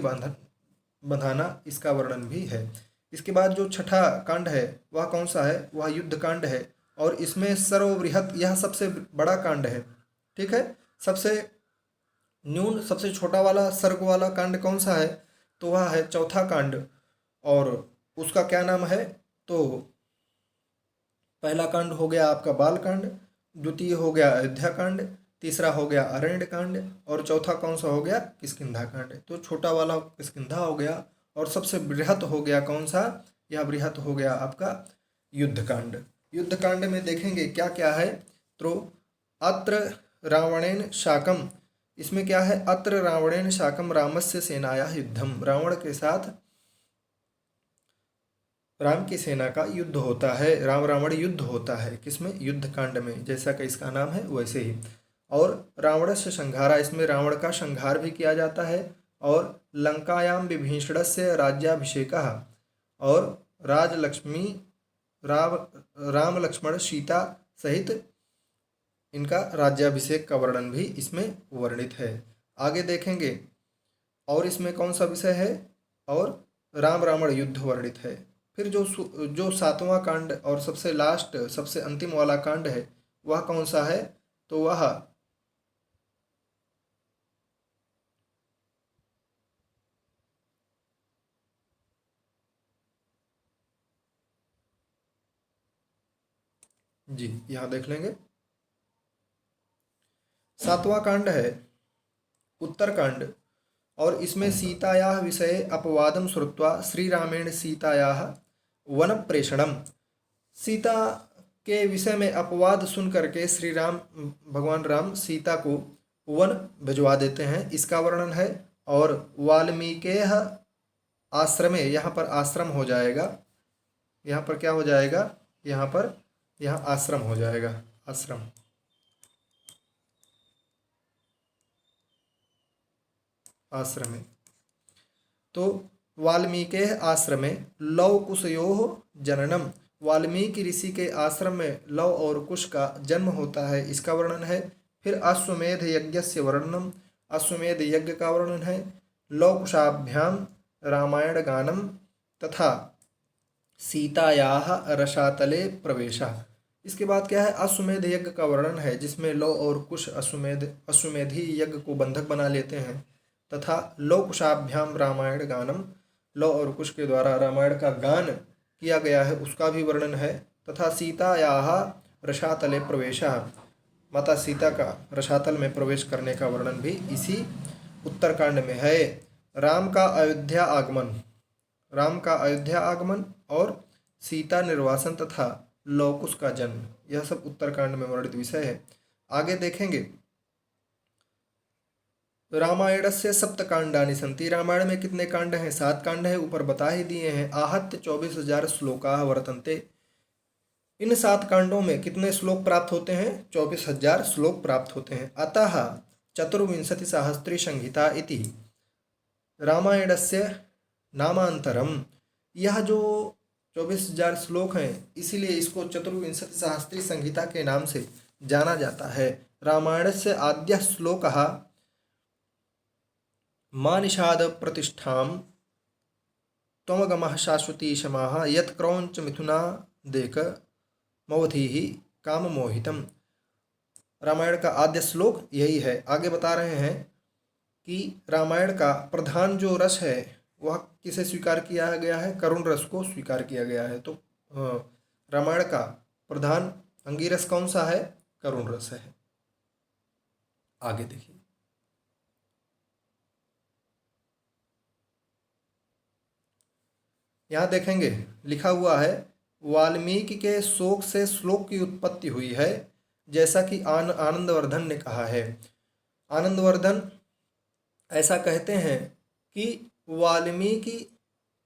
बंधाना, इसका वर्णन भी है। इसके बाद जो छठा कांड है वह कौन सा है, वह युद्ध कांड है। और इसमें सर्वबृहत, यह सबसे बड़ा कांड है, ठीक है। सबसे न्यून, सबसे छोटा वाला सर्ग वाला कांड कौन सा है, तो वह है चौथा कांड। और उसका क्या नाम है, तो पहला कांड हो गया आपका बाल कांड, द्वितीय हो गया अयोध्या कांड, तीसरा हो गया अरण्य कांड, और चौथा कौन सा हो गया, किष्किंधा कांड। तो छोटा वाला किष्किंधा हो गया, और सबसे बृहत हो गया कौन सा, यह बृहत हो गया आपका युद्ध कांड। युद्ध कांड में देखेंगे क्या क्या है, तो अत्र रावणेन शाकम, इसमें क्या है, अत्र रावणेन शाकम रामस्य सेनाया युद्धम, रावण के साथ राम की सेना का युद्ध होता है, राम रावण युद्ध होता है किसमें, युद्ध कांड में, जैसा कि इसका नाम है वैसे ही। और रावण से संहारा, इसमें रावण का संहार भी किया जाता है। और लंकायाम विभीषण से राज्याभिषेकः, और राजलक्ष्मी राम लक्ष्मण सीता सहित इनका राज्याभिषेक का वर्णन भी इसमें वर्णित है। आगे देखेंगे और इसमें कौन सा विषय है, और राम रावण युद्ध वर्णित है। फिर जो सातवां कांड और सबसे लास्ट, सबसे अंतिम वाला कांड है वह कौन सा है, तो वह जी यहाँ देख लेंगे। सातवां कांड है उत्तरकांड, और इसमें सीतायाः विषये अपवादं श्रुत्वा श्रीरामेण सीतायाः वन प्रेषणम, सीता के विषय में अपवाद सुन करके श्री राम, भगवान राम सीता को वन भिजवा देते हैं, इसका वर्णन है। और वाल्मीकेः आश्रमे, यहाँ पर आश्रम हो जाएगा, यहाँ पर क्या हो जाएगा, यहाँ पर यहाँ आश्रम हो जाएगा, आश्रम। आश्रमे, तो वाल्मीके आश्रमे लव कुशयोः जननम, वाल्मीकि ऋषि के आश्रम में लव और कुश का जन्म होता है, इसका वर्णन है। फिर अश्वमेध यज्ञस्य वर्णनम, अश्वमेध यज्ञ का वर्णन है। लव कुशाभ्याम रामायण गानम तथा सीतायाः रसातले प्रवेशः, इसके बाद क्या है, अश्वमेध यज्ञ का वर्णन है जिसमें लव और कुश अश्वमेधी यज्ञ को बंधक बना लेते हैं, तथा लव कुशाभ्याम रामायण गानम, लव और कुश के द्वारा रामायण का गान किया गया है उसका भी वर्णन है। तथा सीतायाः रसातले प्रवेशः, माता सीता का रसातल में प्रवेश करने का वर्णन भी इसी उत्तरकांड में है। राम का अयोध्या आगमन, राम का अयोध्या आगमन और सीता निर्वासन तथा लव कुश का जन्म, यह सब उत्तरकांड में वर्णित विषय है। आगे देखेंगे रामायण से सप्तकांडानि सन्ति, रामायण में कितने कांड हैं, 7 कांड हैं, ऊपर बता ही दिए हैं। आहत्य 24,000 श्लोकाः वर्तन्ते, इन 7 कांडों में कितने श्लोक प्राप्त होते हैं, 24,000 श्लोक प्राप्त होते हैं। अतः चतुर्विंशतिसहस्री संहिता इति रामायणस्य नामांतरम, यह जो 24,000 श्लोक हैं इसीलिए इसको चतुर्विंशतिसहस्री संहिता के नाम से जाना जाता है। रामायण से आद्य श्लोक मानिषाद प्रतिष्ठां त्वमगमः शाश्वती क्षमाः यत् क्रौंच मिथुना देक मवधीहि काम मोहितम, रामायण का आद्य श्लोक यही है। आगे बता रहे हैं कि रामायण का प्रधान जो रस है वह किसे स्वीकार किया गया है, करुण रस को स्वीकार किया गया है। तो रामायण का प्रधान अंगीरस कौन सा है? करुण रस है। आगे देखिए, यहाँ देखेंगे लिखा हुआ है, वाल्मीकि के शोक से श्लोक की उत्पत्ति हुई है, जैसा कि आनंदवर्धन ने कहा है। आनंदवर्धन ऐसा कहते हैं कि वाल्मीकि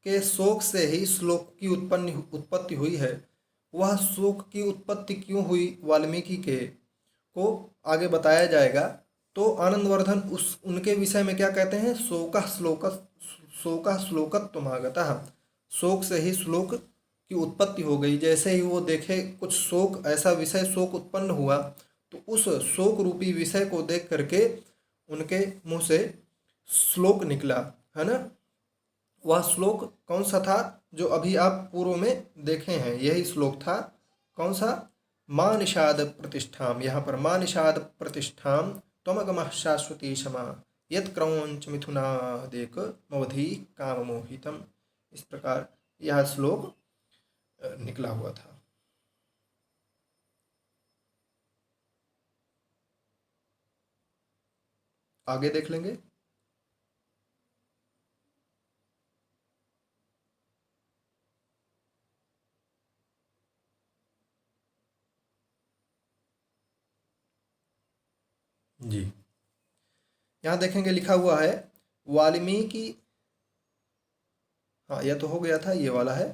के शोक से ही श्लोक की उत्पत्ति हुई है। वह शोक की उत्पत्ति क्यों हुई वाल्मीकि के को आगे बताया जाएगा। तो आनंदवर्धन उस उनके विषय में क्या कहते हैं, शोका श्लोकत्वमागतः, शोक से ही श्लोक की उत्पत्ति हो गई। जैसे ही वो देखे कुछ शोक, ऐसा विषय शोक उत्पन्न हुआ, तो उस शोक रूपी विषय को देख करके उनके मुंह से श्लोक निकला, है ना। वह श्लोक कौन सा था जो अभी आप पूर्व में देखे हैं? यही श्लोक था। कौन सा? मां निषाद प्रतिष्ठाम, यहाँ पर मां निषाद प्रतिष्ठाम त्वमगमः शाश्वती क्षमा यत् क्रौंच मिथुनादेक मवधि काम मोहितम। इस प्रकार यह श्लोक निकला हुआ था। आगे देख लेंगे। जी, यहाँ देखेंगे लिखा हुआ है, वाल्मीकि, हाँ यह तो हो गया था, ये वाला है।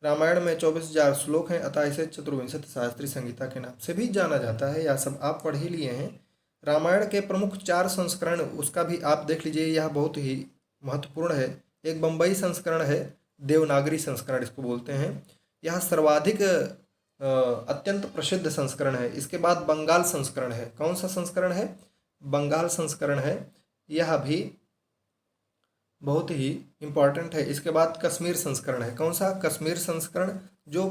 रामायण में 24,000 श्लोक हैं, अतः इसे चतुर्विंशति शास्त्री संहिता के नाम से भी जाना जाता है। यह सब आप पढ़ ही लिए हैं। रामायण के प्रमुख 4 संस्करण, उसका भी आप देख लीजिए, यह बहुत ही महत्वपूर्ण है। एक बम्बई संस्करण है, देवनागरी संस्करण इसको बोलते हैं। यह सर्वाधिक अत्यंत प्रसिद्ध संस्करण है। इसके बाद बंगाल संस्करण है। कौन सा संस्करण है? बंगाल संस्करण है। यह भी बहुत ही इम्पॉर्टेंट है। इसके बाद कश्मीर संस्करण है। कौन सा? कश्मीर संस्करण, जो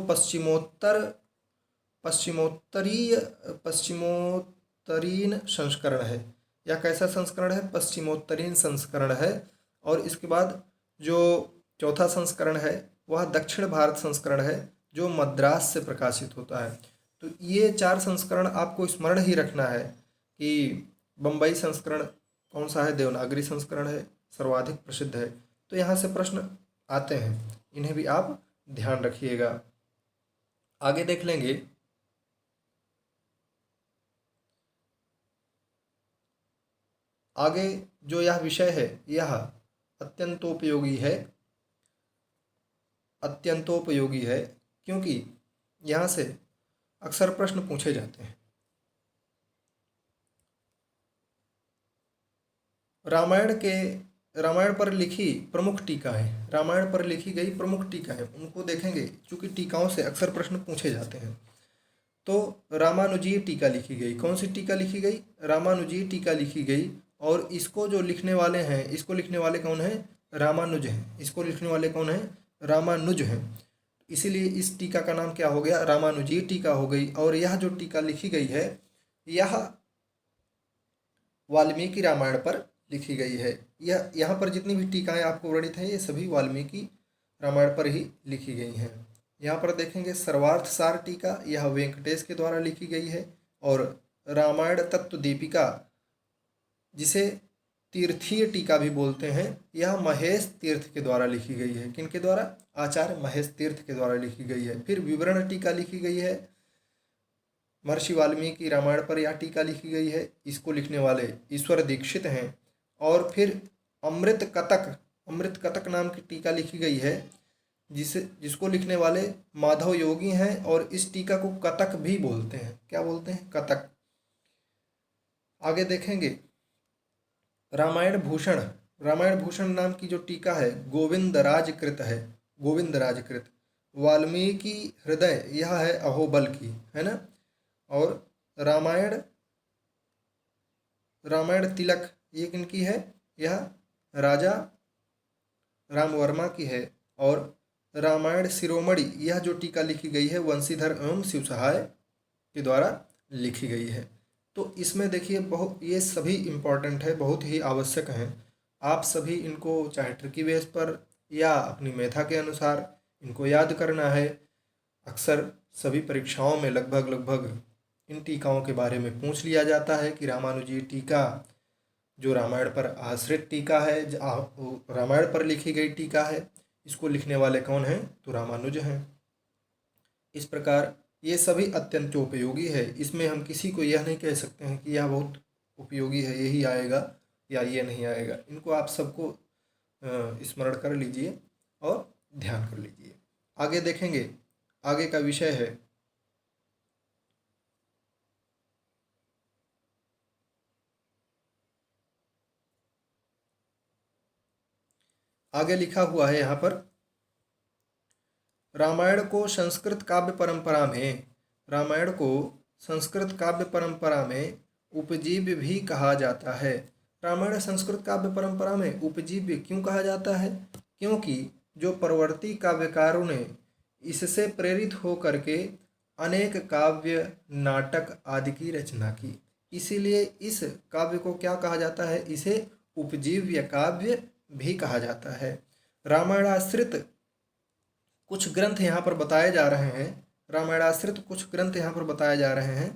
पश्चिमोत्तरीन संस्करण है। यह कैसा संस्करण है? पश्चिमोत्तरीन संस्करण है। और इसके बाद जो चौथा संस्करण है वह दक्षिण भारत संस्करण है, जो मद्रास से प्रकाशित होता है। तो ये 4 संस्करण आपको स्मरण ही रखना है कि बम्बई संस्करण कौन सा है? देवनागरी संस्करण है, सर्वाधिक प्रसिद्ध है। तो यहाँ से प्रश्न आते हैं, इन्हें भी आप ध्यान रखिएगा। आगे देख लेंगे। आगे जो यह विषय है यह अत्यंतोपयोगी है, अत्यंतोपयोगी है, क्योंकि यहाँ से अक्सर प्रश्न पूछे जाते हैं। रामायण पर लिखी प्रमुख टीका है, रामायण पर लिखी गई प्रमुख टीका है, उनको देखेंगे। चूंकि टीकाओं से अक्सर प्रश्न पूछे जाते हैं। तो रामानुजीय टीका लिखी गई। कौन सी टीका लिखी गई? रामानुजीय टीका लिखी गई। और इसको जो लिखने वाले हैं, इसको लिखने वाले कौन हैं? रामानुज हैं। इसको लिखने वाले कौन हैं? रामानुज हैं। इसीलिए इस टीका का नाम क्या हो गया? रामानुजी टीका हो गई। और यह जो टीका लिखी गई है यह वाल्मीकि रामायण पर लिखी गई है। यह यहाँ पर जितनी भी टीकाएं आपको वर्णित हैं ये सभी वाल्मीकि रामायण पर ही लिखी गई हैं। यहाँ पर देखेंगे सर्वार्थ सार टीका, यह वेंकटेश के द्वारा लिखी गई है। और रामायण तत्व दीपिका, जिसे तीर्थीय टीका भी बोलते हैं, यह महेश तीर्थ के द्वारा लिखी गई है। किनके द्वारा? आचार्य महेश तीर्थ के द्वारा लिखी गई है। फिर विवरण टीका लिखी गई है, महर्षि वाल्मीकि रामायण पर यह टीका लिखी गई है। इसको लिखने वाले ईश्वर दीक्षित हैं। और फिर अमृत कतक नाम की टीका लिखी गई है, जिसको लिखने वाले माधव योगी हैं। और इस टीका को कतक भी बोलते हैं। क्या बोलते हैं? कतक। आगे देखेंगे रामायण भूषण नाम की जो टीका है गोविंदराजकृत है, गोविंदराजकृत। वाल्मीकि हृदय, यह है अहोबल की, है ना। और रामायण तिलक, ये किनकी है? यह राजा रामवर्मा की है। और रामायण शिरोमणि, यह जो टीका लिखी गई है वंशीधर एवं शिवसहाय के द्वारा लिखी गई है। तो इसमें देखिए ये सभी इम्पॉर्टेंट है, बहुत ही आवश्यक हैं। आप सभी इनको चाहे ट्रिकी बेस पर या अपनी मेधा के अनुसार इनको याद करना है। अक्सर सभी परीक्षाओं में लगभग इन टीकाओं के बारे में पूछ लिया जाता है कि रामानुजी टीका जो रामायण पर आश्रित टीका है, रामायण पर लिखी गई टीका है, इसको लिखने वाले कौन हैं? तो रामानुज हैं। इस प्रकार ये सभी अत्यंत उपयोगी है। इसमें हम किसी को यह नहीं कह सकते हैं कि यह बहुत उपयोगी है, यही आएगा या ये नहीं आएगा। इनको आप सबको स्मरण कर लीजिए और ध्यान कर लीजिए। आगे देखेंगे, आगे का विषय है आगे लिखा हुआ है यहाँ पर, रामायण को संस्कृत काव्य परंपरा में, रामायण को संस्कृत काव्य परंपरा में उपजीव्य भी कहा जाता है। रामायण संस्कृत काव्य परंपरा में उपजीव्य क्यों कहा जाता है? क्योंकि जो परवर्ती काव्यकारों ने इससे प्रेरित होकर के अनेक काव्य, नाटक आदि की रचना की, इसीलिए इस काव्य को क्या कहा जाता है? इसे उपजीव्य काव्य भी कहा जाता है। रामायणाश्रित कुछ ग्रंथ यहाँ पर बताए जा रहे हैं, रामायणाश्रित कुछ ग्रंथ यहाँ पर बताए जा रहे हैं।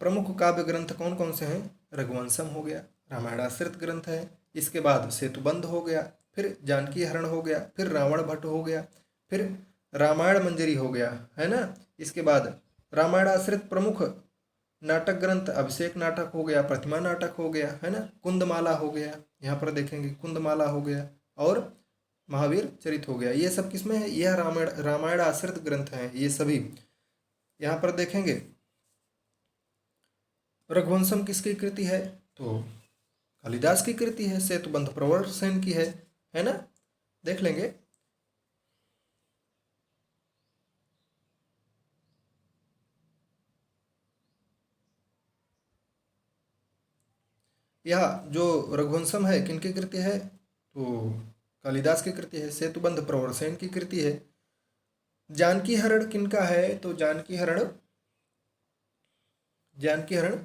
प्रमुख काव्य ग्रंथ कौन कौन से हैं? रघुवंशम हो गया, रामायणाश्रित ग्रंथ है। इसके बाद सेतुबंध हो गया, फिर जानकी हरण हो गया, फिर रावण भट्ट हो गया, फिर रामायण मंजरी हो गया, है ना। इसके बाद रामायणाश्रित प्रमुख नाटक ग्रंथ अभिषेक नाटक हो गया, प्रतिमा नाटक हो गया, है ना, कुंदमाला हो गया, यहाँ पर देखेंगे कुंदमाला हो गया, और महावीर चरित हो गया। ये सब किसमें है? यह रामायण आश्रित ग्रंथ हैं ये सभी। यहाँ पर देखेंगे रघुवंशम किसकी कृति है? तो कालिदास की कृति है, सेतुबंध प्रवर सेन की है ना। देख लेंगे। यह जो रघुवंशम है किनकी कृति है? तो कालिदास की कृति है, सेतुबंध प्रवर सेन की कृति है। जानकी हरण किनका है? तो जानकी हरण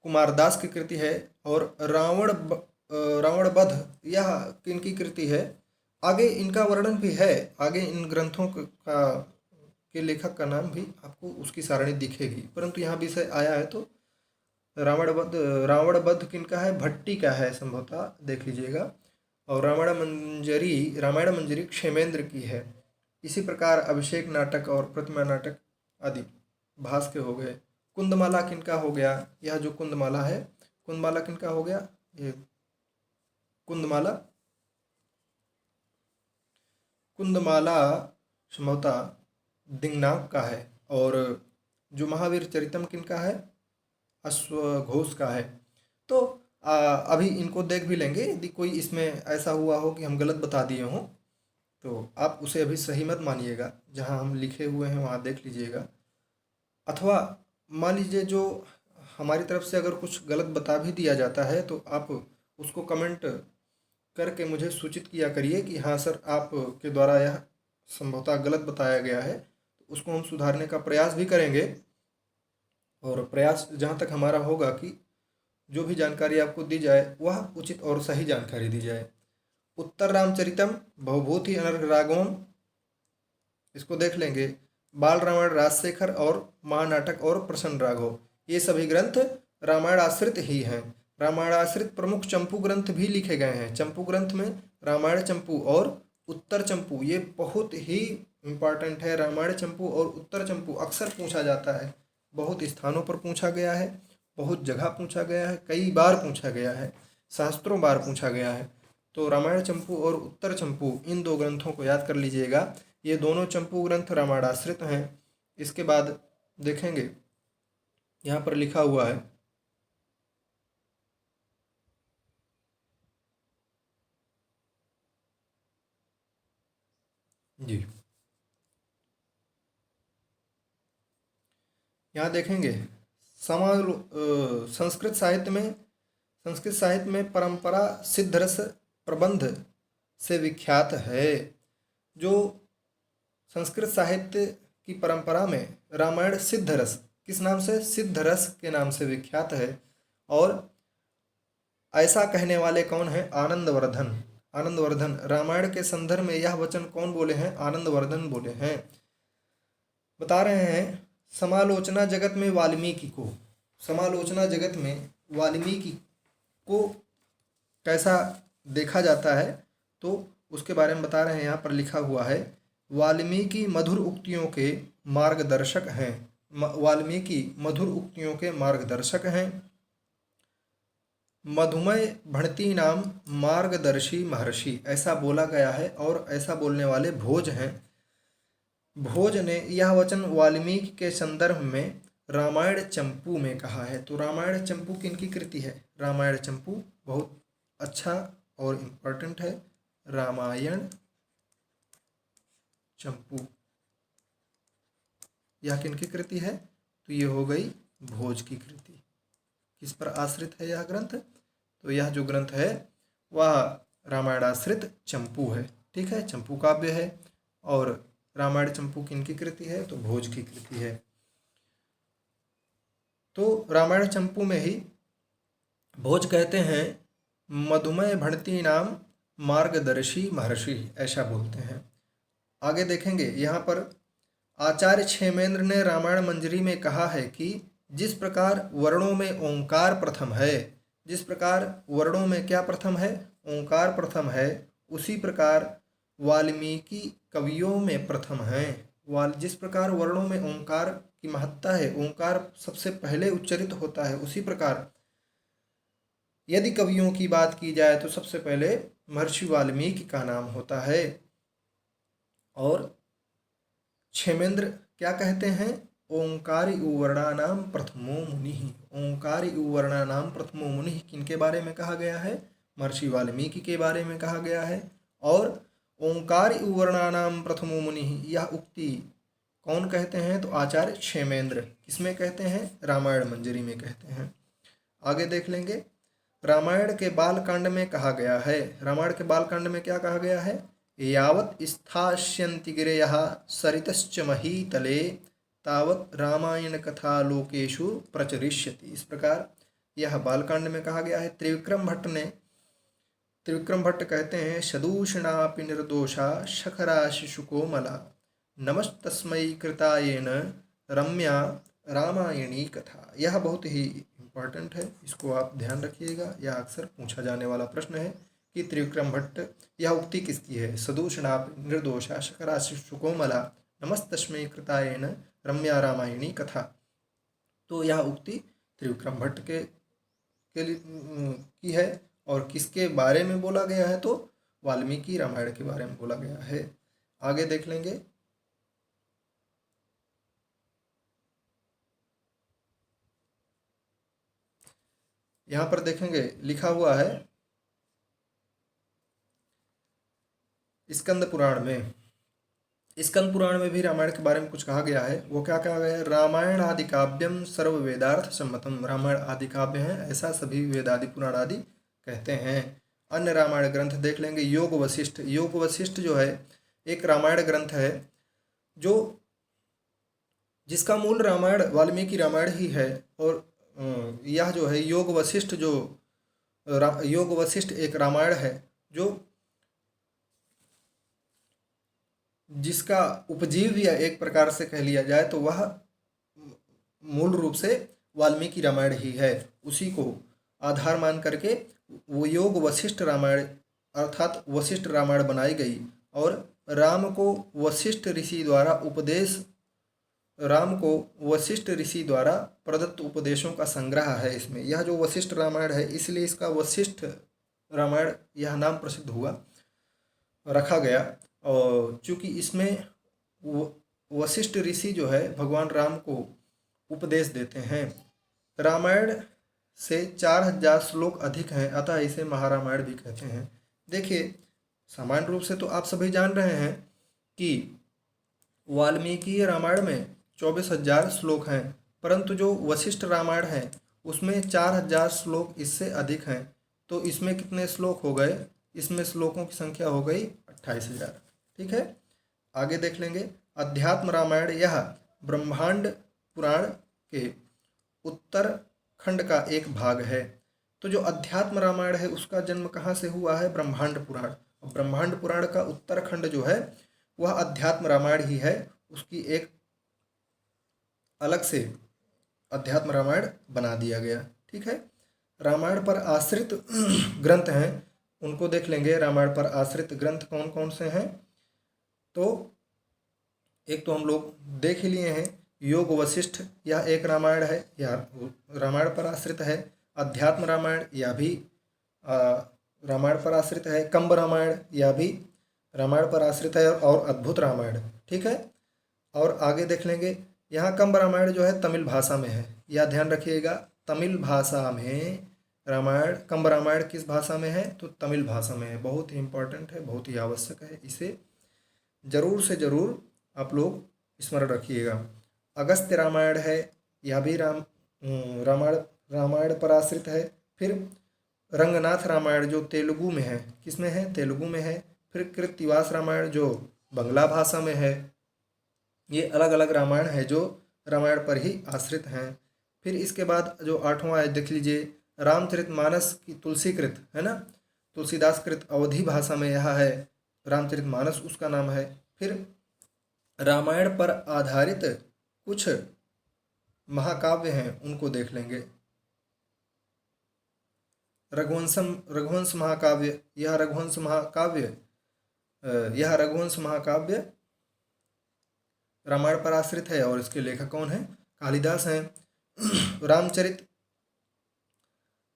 कुमारदास की कृति है। और रावण वध यह किनकी कृति है? आगे इनका वर्णन भी है, आगे इन ग्रंथों का के लेखक का नाम भी आपको उसकी सारणी दिखेगी, परंतु यहाँ विषय आया है तो रावण वध किनका है? भट्टी का है संभवतः, देख लीजिएगा। और रामायण मंजरी क्षेमेंद्र की है। इसी प्रकार अभिषेक नाटक और प्रतिमा नाटक आदि भास के हो गए। कुंदमाला किनका हो गया? यह जो कुंदमाला है, कुंदमाला किनका हो गया? ये कुंदमाला संभवतः दिंगनाग का है। और जो महावीर चरितम किनका है? अश्वघोष का है। तो अभी इनको देख भी लेंगे, यदि कोई इसमें ऐसा हुआ हो कि हम गलत बता दिए हों तो आप उसे अभी सही मत मानिएगा, जहां हम लिखे हुए हैं वहां देख लीजिएगा। अथवा मान लीजिए जो हमारी तरफ से अगर कुछ गलत बता भी दिया जाता है तो आप उसको कमेंट करके मुझे सूचित किया करिए कि हाँ सर, आपके द्वारा यह संभवतः गलत बताया गया है। तो उसको हम सुधारने का प्रयास भी करेंगे, और प्रयास जहाँ तक हमारा होगा कि जो भी जानकारी आपको दी जाए वह उचित और सही जानकारी दी जाए। उत्तर रामचरितम, भवभूति अनर्घ राघवम, इसको देख लेंगे। बाल रामायण राजशेखर और महानाटक और प्रसन्न राघव, ये सभी ग्रंथ रामायण आश्रित ही हैं। रामायण आश्रित प्रमुख चंपू ग्रंथ भी लिखे गए हैं। चंपू ग्रंथ में रामायण चंपू और उत्तर चंपू, ये बहुत ही इम्पॉर्टेंट है। रामायण चंपू और उत्तर चंपू अक्सर पूछा जाता है, बहुत स्थानों पर पूछा गया है, बहुत जगह पूछा गया है, कई बार पूछा गया है, सहस्त्रों बार पूछा गया है। तो रामायण चंपू और उत्तर चंपू, इन दो ग्रंथों को याद कर लीजिएगा। ये दोनों चंपू ग्रंथ रामायणाश्रित हैं। इसके बाद देखेंगे यहाँ पर लिखा हुआ है, जी यहाँ देखेंगे संस्कृत साहित्य में परंपरा सिद्धरस प्रबंध से विख्यात है। जो संस्कृत साहित्य की परंपरा में रामायण सिद्धरस, किस नाम से? सिद्धरस के नाम से विख्यात है। और ऐसा कहने वाले कौन है? आनंदवर्धन रामायण के संदर्भ में यह वचन कौन बोले हैं? आनंदवर्धन बोले हैं। बता रहे हैं समालोचना जगत में वाल्मीकि को, समालोचना जगत में वाल्मीकि को कैसा देखा जाता है, तो उसके बारे में बता रहे हैं। यहाँ पर लिखा हुआ है वाल्मीकि मधुर उक्तियों के मार्गदर्शक हैं। वाल्मीकि मधुर उक्तियों के मार्गदर्शक हैं। मधुमय भणती नाम मार्गदर्शी महर्षि, ऐसा बोला गया है और ऐसा बोलने वाले भोज हैं। भोज ने यह वचन वाल्मीकि के संदर्भ में रामायण चंपू में कहा है। तो रामायण चंपू किनकी कृति है? रामायण चंपू बहुत अच्छा और इम्पोर्टेंट है। रामायण चंपू यह किनकी कृति है? तो ये हो गई भोज की कृति। किस पर आश्रित है यह ग्रंथ? तो यह जो ग्रंथ है वह रामायणाश्रित चंपू है। ठीक है, चंपू काव्य है और रामायण चंपू किनकी कृति है? तो भोज की कृति है। तो रामायण चंपू में ही भोज कहते हैं मधुमय भणती नाम मार्गदर्शी महर्षि, ऐसा बोलते हैं। आगे देखेंगे यहाँ पर आचार्य क्षेमेंद्र ने रामायण मंजरी में कहा है कि जिस प्रकार वर्णों में ओंकार प्रथम है, जिस प्रकार वर्णों में क्या प्रथम है? ओंकार प्रथम है, उसी प्रकार वाल्मीकि कवियों में प्रथम है। जिस प्रकार वर्णों में ओंकार की महत्ता है, ओंकार सबसे पहले उच्चरित होता है, उसी प्रकार यदि कवियों की बात की जाए तो सबसे पहले महर्षि वाल्मीकि का नाम होता है। और क्षेमेंद्र क्या कहते हैं? ओंकारी उवर्णानाम प्रथमो मुनि। ओंकारी उवर्णानाम प्रथमो मुनि किनके बारे में कहा गया है? महर्षि वाल्मीकि के बारे में कहा गया है। और ओंकारी उवर्णानाम प्रथमो मुनि यह उक्ति कौन कहते हैं? तो आचार्य क्षेमेंद्र। किसमें कहते हैं? रामायण मंजरी में कहते हैं। आगे देख लेंगे रामायण के बालकांड में कहा गया है। रामायण के बालकांड में क्या कहा गया है? यावत् स्थास्यन्ति गिरयः सरितश्च महीतले तावत् रामायण कथा लोकेषु प्रचरिष्यति। इस प्रकार यह बालकांड में कहा गया है। त्रिविक्रम भट्ट कहते हैं सदूषणापि निर्दोषा शखरा शिशुकोमला नमस्तस्मै कृतायेन रम्या रामायणी कथा। यह बहुत ही इम्पॉर्टेंट है, इसको आप ध्यान रखिएगा। यह अक्सर पूछा जाने वाला प्रश्न है कि त्रिविक्रम भट्ट यह उक्ति किसकी है? सदूषणापि निर्दोषा शखरा शिशुकोमला नमस्तस्मै कृतायेन रम्या रामायणी कथा। तो यह उक्ति त्रिविक्रम भट्ट के लिए की है। और किसके बारे में बोला गया है? तो वाल्मीकि रामायण के बारे में बोला गया है। आगे देख लेंगे यहाँ पर देखेंगे लिखा हुआ है स्कंद पुराण में। स्कंद पुराण में भी रामायण के बारे में कुछ कहा गया है। वो क्या कहा गया है? रामायण आदि काव्यम सर्व वेदार्थ सम्मतम। रामायण आदि काव्य हैं, ऐसा सभी वेद आदि पुराण आदि कहते हैं। अन्य रामायण ग्रंथ देख लेंगे। योग वशिष्ठ। योग वशिष्ठ जो है एक रामायण ग्रंथ है जो जिसका मूल रामायण वाल्मीकि रामायण ही है। और यह जो है योग वशिष्ठ योग वशिष्ठ एक रामायण है जो जिसका उपजीव्य एक प्रकार से कह लिया जाए तो वह मूल रूप से वाल्मीकि रामायण ही है। उसी को आधार मान करके वो योग वशिष्ठ रामायण अर्थात वशिष्ठ रामायण बनाई गई। और राम को वशिष्ठ ऋषि द्वारा प्रदत्त उपदेशों का संग्रह है इसमें। यह जो वशिष्ठ रामायण है इसलिए इसका वशिष्ठ रामायण यह नाम प्रसिद्ध हुआ, रखा गया। और चूँकि इसमें वशिष्ठ ऋषि जो है भगवान राम को उपदेश देते हैं। रामायण से 4000 श्लोक अधिक हैं, अतः इसे महारामायण भी कहते हैं। देखिए सामान्य रूप से तो आप सभी जान रहे हैं कि वाल्मीकि रामायण में 24,000 श्लोक हैं, परंतु जो वशिष्ठ रामायण है उसमें 4000 श्लोक इससे अधिक हैं। तो इसमें कितने श्लोक हो गए? इसमें श्लोकों की संख्या हो गई 28,000। ठीक है, आगे देख लेंगे अध्यात्म रामायण। यह ब्रह्मांड पुराण के उत्तर खंड का एक भाग है। तो जो अध्यात्म रामायण है उसका जन्म कहाँ से हुआ है? ब्रह्मांड पुराण। ब्रह्मांड पुराण का उत्तराखंड जो है वह अध्यात्म रामायण ही है। उसकी एक अलग से अध्यात्म रामायण बना दिया गया। ठीक है, रामायण पर आश्रित ग्रंथ हैं, उनको देख लेंगे। रामायण पर आश्रित ग्रंथ कौन कौन से हैं? तो एक तो हम लोग देख ही लिए हैं, योग वशिष्ठ, यह एक रामायण है, यह रामायण पर आश्रित है। अध्यात्म रामायण, यह भी आ, रामायण पर आश्रित है। कंब रामायण, यह भी रामायण पर आश्रित है। और अद्भुत रामायण, ठीक है। और आगे देख लेंगे, यहाँ कंब रामायण जो है तमिल भाषा में है, यह ध्यान रखिएगा। तमिल भाषा में रामायण, कंब रामायण किस भाषा में है? तो तमिल भाषा में है। बहुत ही इम्पोर्टेंट है, बहुत ही आवश्यक है, इसे जरूर से जरूर आप लोग स्मरण रखिएगा। अगस्त्य रामायण है, यह भी रामायण रामायण पर आश्रित है। फिर रंगनाथ रामायण जो तेलुगु में है, किसमें है? तेलुगु में है। फिर कृत्तिवास रामायण जो बंगला भाषा में है। ये अलग अलग रामायण है जो रामायण पर ही आश्रित हैं। फिर इसके बाद जो 8वां है देख लीजिए, रामचरितमानस की तुलसीकृत है ना, तुलसीदास कृत अवधी भाषा में यह है, रामचरितमानस उसका नाम है। फिर रामायण पर आधारित कुछ महाकाव्य हैं, उनको देख लेंगे। रघुवंश महाकाव्य, यह रघुवंश महाकाव्य रामायण पर आश्रित है और इसके लेखक कौन है? कालिदास हैं। रामचरित,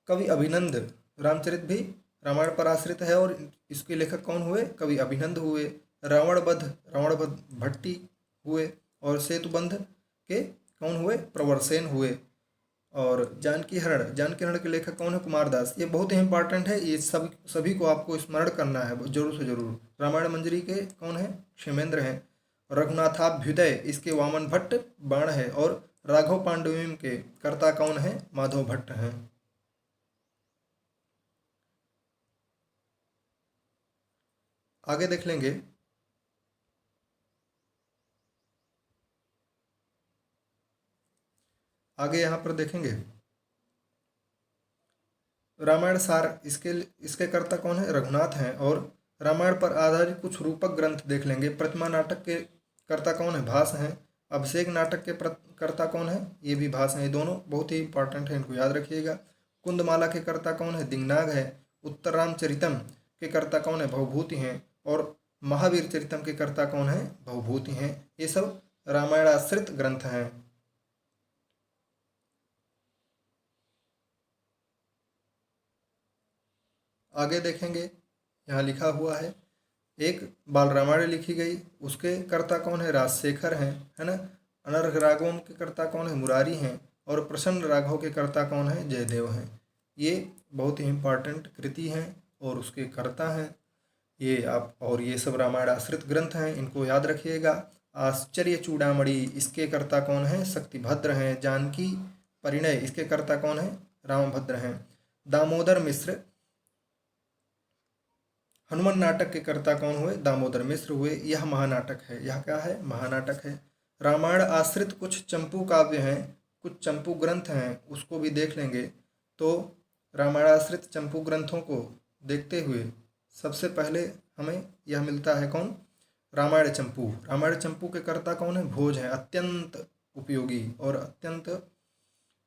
कवि अभिनंद, रामचरित भी रामायण पर आश्रित है और इसके लेखक कौन हुए? कवि अभिनंद हुए। रावणवध भट्टी हुए। और सेतुबंध के कौन हुए? प्रवरसेन हुए। और जानकी हरण के लेखक कौन है? कुमारदास। ये बहुत ही इंपॉर्टेंट है, ये सभी को आपको स्मरण करना है जरूर से जरूर। रामायण मंजरी के कौन है? क्षेमेंद्र हैं। रघुनाथाभ्युदय, इसके वामन भट्ट बाण है। और राघव पांडुविम के कर्ता कौन है? माधव भट्ट हैं। आगे देख लेंगे, आगे यहाँ पर देखेंगे रामायण सार, इसके कर्ता कौन है? रघुनाथ हैं। और रामायण पर आधारित कुछ रूपक ग्रंथ देख लेंगे। प्रतिमा नाटक के कर्ता कौन है? भास हैं। अभिषेक नाटक के कर्ता कौन है? ये भी भास हैं। ये दोनों बहुत ही इंपॉर्टेंट है, इनको याद रखिएगा। कुंदमाला के कर्ता कौन है? दिंगनाग है। उत्तर रामचरितम के कर्ता कौन है? भवभूति हैं। और महावीर चरितम के कर्ता कौन है? भवभूति हैं। ये सब रामायणाश्रित ग्रंथ हैं। आगे देखेंगे, यहाँ लिखा हुआ है, एक बाल रामायण लिखी गई, उसके कर्ता कौन है? राजशेखर हैं, है ना। अनर्घ राघवम के कर्ता कौन है? मुरारी हैं। और प्रसन्न राघव के कर्ता कौन है? जयदेव हैं। ये बहुत ही इम्पॉर्टेंट कृति हैं और उसके कर्ता हैं ये आप। और ये सब रामायण आश्रित ग्रंथ हैं, इनको याद रखिएगा। आश्चर्य चूड़ामणि, इसके कर्ता कौन है? शक्तिभद्र हैं। जानकी परिणय, इसके कर्ता कौन है? रामभद्र हैं। दामोदर मिश्र, हनुमान नाटक के कर्ता कौन हुए? दामोदर मिश्र हुए। यह महानाटक है, यह क्या है? महानाटक है। रामायण आश्रित कुछ चंपू काव्य हैं, कुछ चंपू ग्रंथ हैं, उसको भी देख लेंगे। तो रामायण आश्रित चंपू ग्रंथों को देखते हुए सबसे पहले हमें यह मिलता है कौन? रामायण चंपू। रामायण चंपू के कर्ता कौन है? भोज हैं। अत्यंत उपयोगी और अत्यंत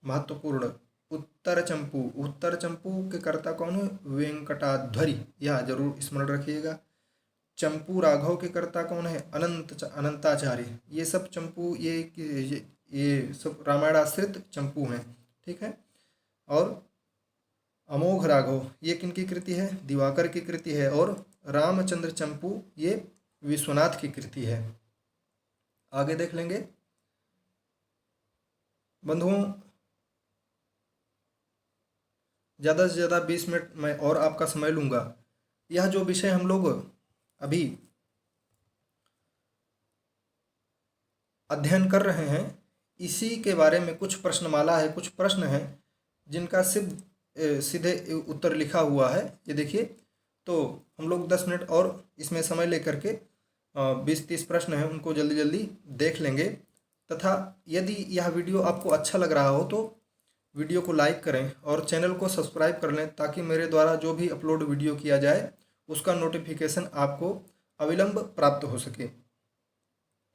महत्वपूर्ण। उत्तर चंपू के कर्ता कौन है? वेंकटाध्वरी, यह जरूर स्मरण रखिएगा। चंपू राघव के कर्ता कौन है? अनंताचार्य। ये सब चंपू, ये सब रामायण आश्रित चंपू हैं, ठीक है। और अमोघ राघव, ये किनकी कृति है? दिवाकर की कृति है। और रामचंद्र चंपू, ये विश्वनाथ की कृति है। आगे देख लेंगे बंधुओं, ज़्यादा से ज़्यादा 20 मिनट मैं और आपका समय लूँगा। यह जो विषय हम लोग अभी अध्ययन कर रहे हैं, इसी के बारे में कुछ प्रश्नमाला है, कुछ प्रश्न हैं जिनका सीधे उत्तर लिखा हुआ है, ये देखिए। तो हम लोग 10 मिनट और इसमें समय लेकर के 20-30 प्रश्न हैं, उनको जल्दी जल्दी देख लेंगे। तथा यदि यह वीडियो आपको अच्छा लग रहा हो तो वीडियो को लाइक करें और चैनल को सब्सक्राइब कर लें, ताकि मेरे द्वारा जो भी अपलोड वीडियो किया जाए उसका नोटिफिकेशन आपको अविलंब प्राप्त हो सके।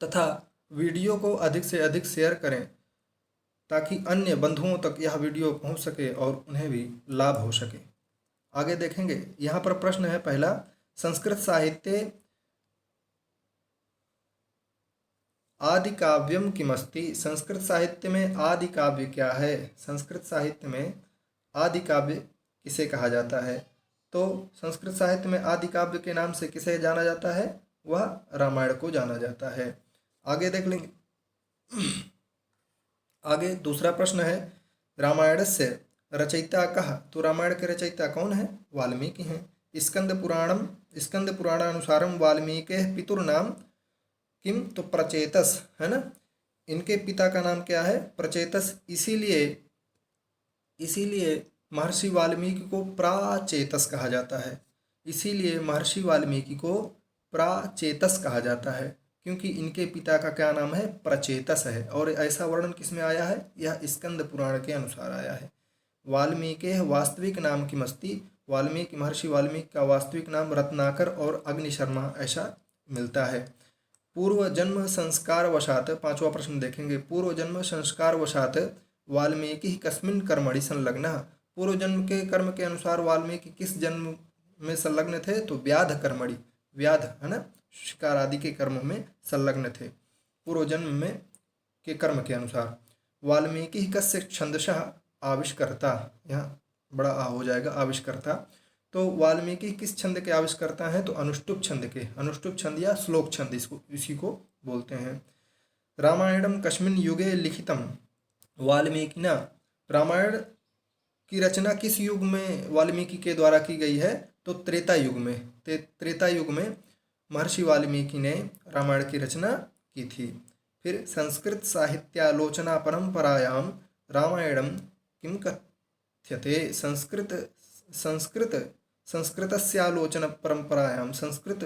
तथा वीडियो को अधिक से अधिक शेयर करें, ताकि अन्य बंधुओं तक यह वीडियो पहुंच सके और उन्हें भी लाभ हो सके। आगे देखेंगे, यहाँ पर प्रश्न है पहला, संस्कृत साहित्य आदि काव्यम किमस्ति। संस्कृत साहित्य में आदि काव्य क्या है? संस्कृत साहित्य में आदि काव्य किसे कहा जाता है? तो संस्कृत साहित्य में आदि काव्य के नाम से किसे जाना जाता है? वह रामायण को जाना जाता है। आगे देख लेंगे। आगे दूसरा प्रश्न है, रामायण से रचयिता कह। तो रामायण के रचयिता कौन है? वाल्मीकि हैं। स्कंद पुराणानुसारम वाल्मीकि पितुर्नाम किम, तो प्रचेतस है ना। इनके पिता का नाम क्या है? प्रचेतस। इसीलिए महर्षि वाल्मीकि को प्राचेतस कहा जाता है। इसीलिए महर्षि वाल्मीकि को प्राचेतस कहा जाता है, क्योंकि इनके पिता का क्या नाम है? प्रचेतस है। और ऐसा वर्णन किसमें आया है? यह स्कंद पुराण के अनुसार आया है। वाल्मीकि वास्तविक नाम किमस्ति। वाल्मीकि, महर्षि वाल्मीकि का वास्तविक नाम रत्नाकर और अग्निशर्मा ऐसा मिलता है। पूर्व जन्म संस्कार वशात, पांचवा प्रश्न देखेंगे, पूर्व जन्म संस्कार वशात वाल्मीकि कस्मिन् कर्मणि संलग्न। पूर्व जन्म के कर्म के अनुसार वाल्मीकि किस जन्म में संलग्न थे? तो व्याध कर्मणि, व्याध है ना, शिकार आदि के कर्म में संलग्न थे पूर्व जन्म में के कर्म के अनुसार। वाल्मीकि कस्य छंदसः आविष्कर्ता, यहाँ बड़ा आ हो जाएगा, आविष्कर्ता। तो वाल्मीकि किस छंद के आविष्कर्ता हैं? तो अनुष्टुप छंद के। अनुष्टुप छंद या श्लोक छंद इसी को बोलते हैं। रामायणम कस्मिन् युगे लिखितम वाल्मीकिना। रामायण की रचना किस युग में वाल्मीकि के द्वारा की गई है? तो त्रेता युग में। त्रेता युग में महर्षि वाल्मीकि ने रामायण की रचना की थी। फिर संस्कृत साहित्यालोचना परंपरायाम रामायणम किम कथ्यते। संस्कृतस्यालोचना परंपरायाम, संस्कृत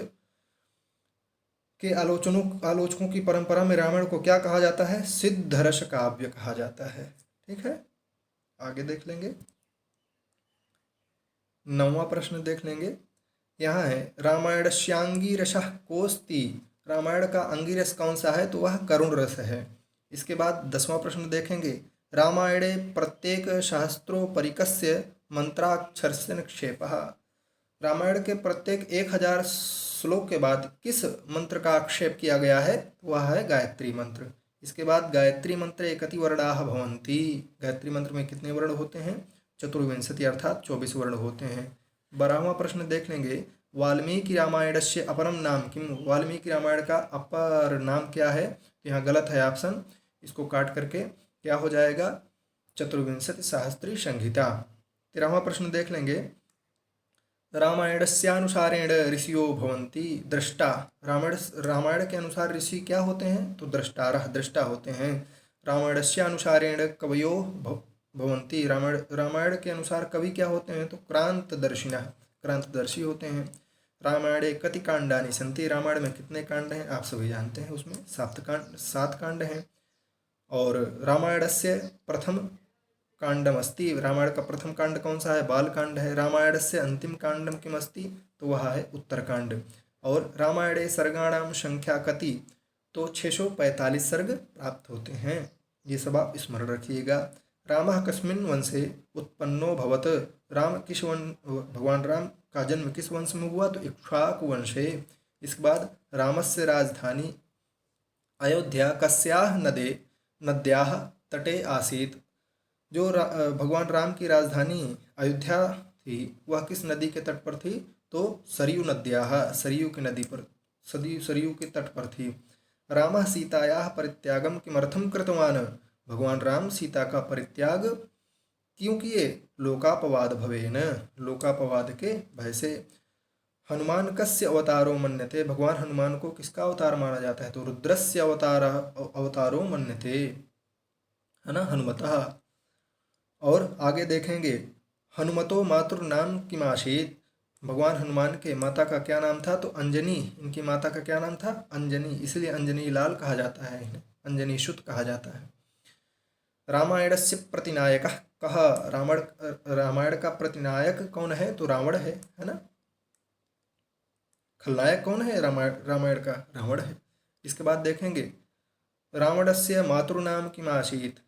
के आलोचकों की परंपरा में रामायण को क्या कहा जाता है? सिद्धरस काव्य कहा जाता है। ठीक है, आगे देख लेंगे। 9वां प्रश्न देख लेंगे। यहाँ है, रामायणस्यांगिरसः कोस्ति। रामायण का अंगिरस कौन सा है? तो वह करुण रस है। इसके बाद 10वां प्रश्न देखेंगे, रामायणे प्रत्येक शास्त्रोपरिकस्य मंत्राक्षरस्य निक्षेपः। रामायण के प्रत्येक 1000 श्लोक के बाद किस मंत्र का आक्षेप किया गया है? वह है गायत्री मंत्र। इसके बाद गायत्री मंत्रे कति वर्णाः भवन्ति। गायत्री मंत्र में कितने वर्ण होते हैं? चतुर्विंशति, अर्थात 24 वर्ण होते हैं। 12वां प्रश्न देख लेंगे, वाल्मीकि रामायणस्य अपरम नाम किम। वाल्मीकि रामायण का अपर नाम क्या है? तो यहाँ गलत है ऑप्शन, इसको काट करके क्या हो जाएगा? चतुर्विंशति सहस्त्री संहिता। 13वां प्रश्न देख लेंगे, रामायणस्यानुसारेण ऋषियो भवन्ति दृष्टा। रामायण के अनुसार ऋषि क्या होते हैं? तो दृष्टारः, दृष्टा होते हैं। रामायणस्यानुसारेण कवयो भवन्ति। रामायण के अनुसार कवि क्या होते हैं? तो क्रांतदर्शिनः, क्रांतदर्शी होते हैं। रामायणे कति कांडानि सन्ति। रामायण में कितने कांड हैं? आप सभी जानते हैं, उसमें 7 कांड हैं। और रामायणस्य प्रथम कांडमस्ति। रामायण का प्रथम कांड कौन सा है? बालकांड है। रामायण से अंतिम कांडम किमस्ति? तो वह है उत्तरकांड। और रामायणे सर्गाणाम संख्या कति? तो 645 सर्ग प्राप्त होते हैं। ये सब आप स्मरण रखिएगा। रामः कस्मिन् वंशे उत्पन्नो भवत। भगवान राम का जन्म किस वंश में हुआ? तो इक्ष्वाकु वंशे। इसके बाद रामस्य राजधानी अयोध्या कस्याः नद्याः तटे आसीत्। जो भगवान राम की राजधानी अयोध्या थी, वह किस नदी के तट पर थी? तो सरयू नद्याः, सरयू की नदी पर, सरयू के तट पर थी। रामः सीतायाः परित्यागम किमर्थम कृतवान। भगवान राम सीता का परित्याग क्यों किए? लोकापवाद भवेन, लोकापवाद के भय से। हनुमान कस्य अवतारो मन्यते। भगवान हनुमान को किसका अवतार माना जाता है? तो रुद्रस्य अवतारो मन्यते, है ना, हनुमतः। और आगे देखेंगे, हनुमतो मातृ नाम किमासीत। भगवान हनुमान के माता का क्या नाम था? तो अंजनी। इनकी माता का क्या नाम था? अंजनी। इसलिए अंजनी लाल कहा जाता है, इन्हें अंजनी सुत कहा जाता है। रामायणस्य प्रतिनायकः कः। रामायण का प्रतिनायक कौन है? तो रावण है ना। खलनायक कौन है रामायण का? रावण है। इसके बाद देखेंगे, रावणस्य मातृनाम किमासीत।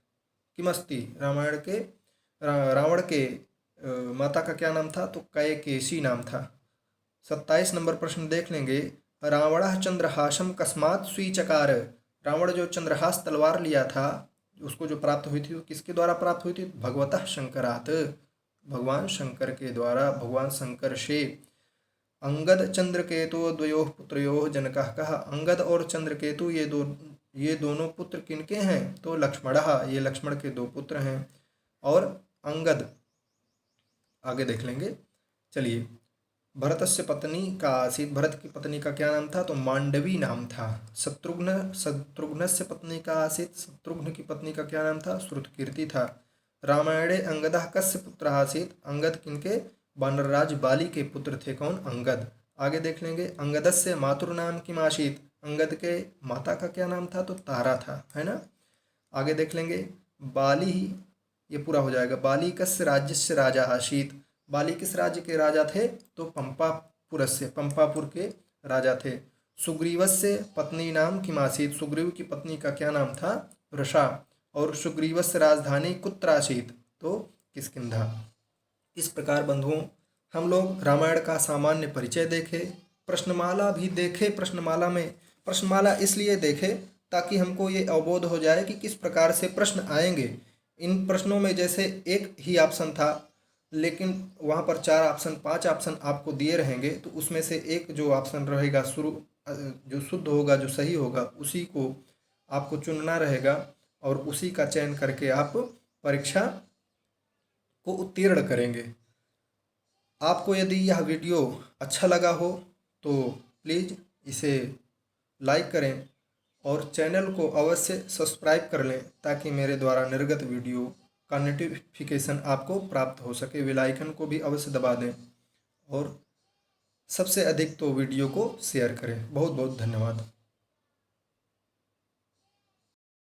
किमस्ति, रामायण के रावण के माता का क्या नाम था? तो कैकेयी नाम था। 27 नंबर प्रश्न देख लेंगे। रावणः चंद्रहासम कस्मात् स्वीचकार। रावण जो चंद्रहास तलवार लिया था, उसको जो प्राप्त हुई थी, वो किसके द्वारा प्राप्त हुई थी? भगवतः शंकरात्, भगवान शंकर के द्वारा, भगवान शंकर से। अंगद चंद्रकेतु द्वयोः पुत्रयोः जनकः कः। अंगद और चंद्रकेतु ये दोनों पुत्र किनके हैं? तो लक्ष्मणः, ये लक्ष्मण के दो पुत्र हैं। और अंगद आगे देख लेंगे। चलिए, भरतस्य पत्नी का आसीत, भरत की पत्नी का क्या नाम था? तो मांडवी नाम था। शत्रुघ्नस्य पत्नी का आसीत, शत्रुघ्न की पत्नी का क्या नाम था? श्रुतकीर्ति था। रामायणे अंगदः कस्य पुत्र आसीत, अंगद किनके? वानरराज बाली के पुत्र थे। कौन? अंगद। आगे देख लेंगे। अंगदस्य मातृनाम किम आसीत, अंगद के माता का क्या नाम था? तो तारा था, है ना। आगे देख लेंगे। बाली, ये पूरा हो जाएगा। बाली कस्य राज्यस्य राजा आसीत, बाली किस राज्य के राजा थे? तो पंपापुरस्य, पंपापुर के राजा थे। सुग्रीवस्य पत्नी नाम किम आसीत, सुग्रीव की पत्नी का क्या नाम था? वृषा। और सुग्रीवस्य राजधानी कुत्र आसीत? तो किष्किंधा। इस प्रकार बंधुओं, हम लोग रामायण का सामान्य परिचय देखे, प्रश्नमाला भी देखे। प्रश्नमाला इसलिए देखे ताकि हमको ये अवबोध हो जाए कि किस प्रकार से प्रश्न आएंगे। इन प्रश्नों में जैसे एक ही ऑप्शन था, लेकिन वहाँ पर 4 ऑप्शन 5 ऑप्शन आपको दिए रहेंगे, तो उसमें से एक जो ऑप्शन रहेगा जो शुद्ध होगा, जो सही होगा, उसी को आपको चुनना रहेगा और उसी का चयन करके आप परीक्षा को उत्तीर्ण करेंगे। आपको यदि यह वीडियो अच्छा लगा हो तो प्लीज़ इसे लाइक करें और चैनल को अवश्य सब्सक्राइब कर लें ताकि मेरे द्वारा निर्गत वीडियो का नोटिफिकेशन आपको प्राप्त हो सके। बेल आइकन को भी अवश्य दबा दें और सबसे अधिक तो वीडियो को शेयर करें। बहुत बहुत धन्यवाद।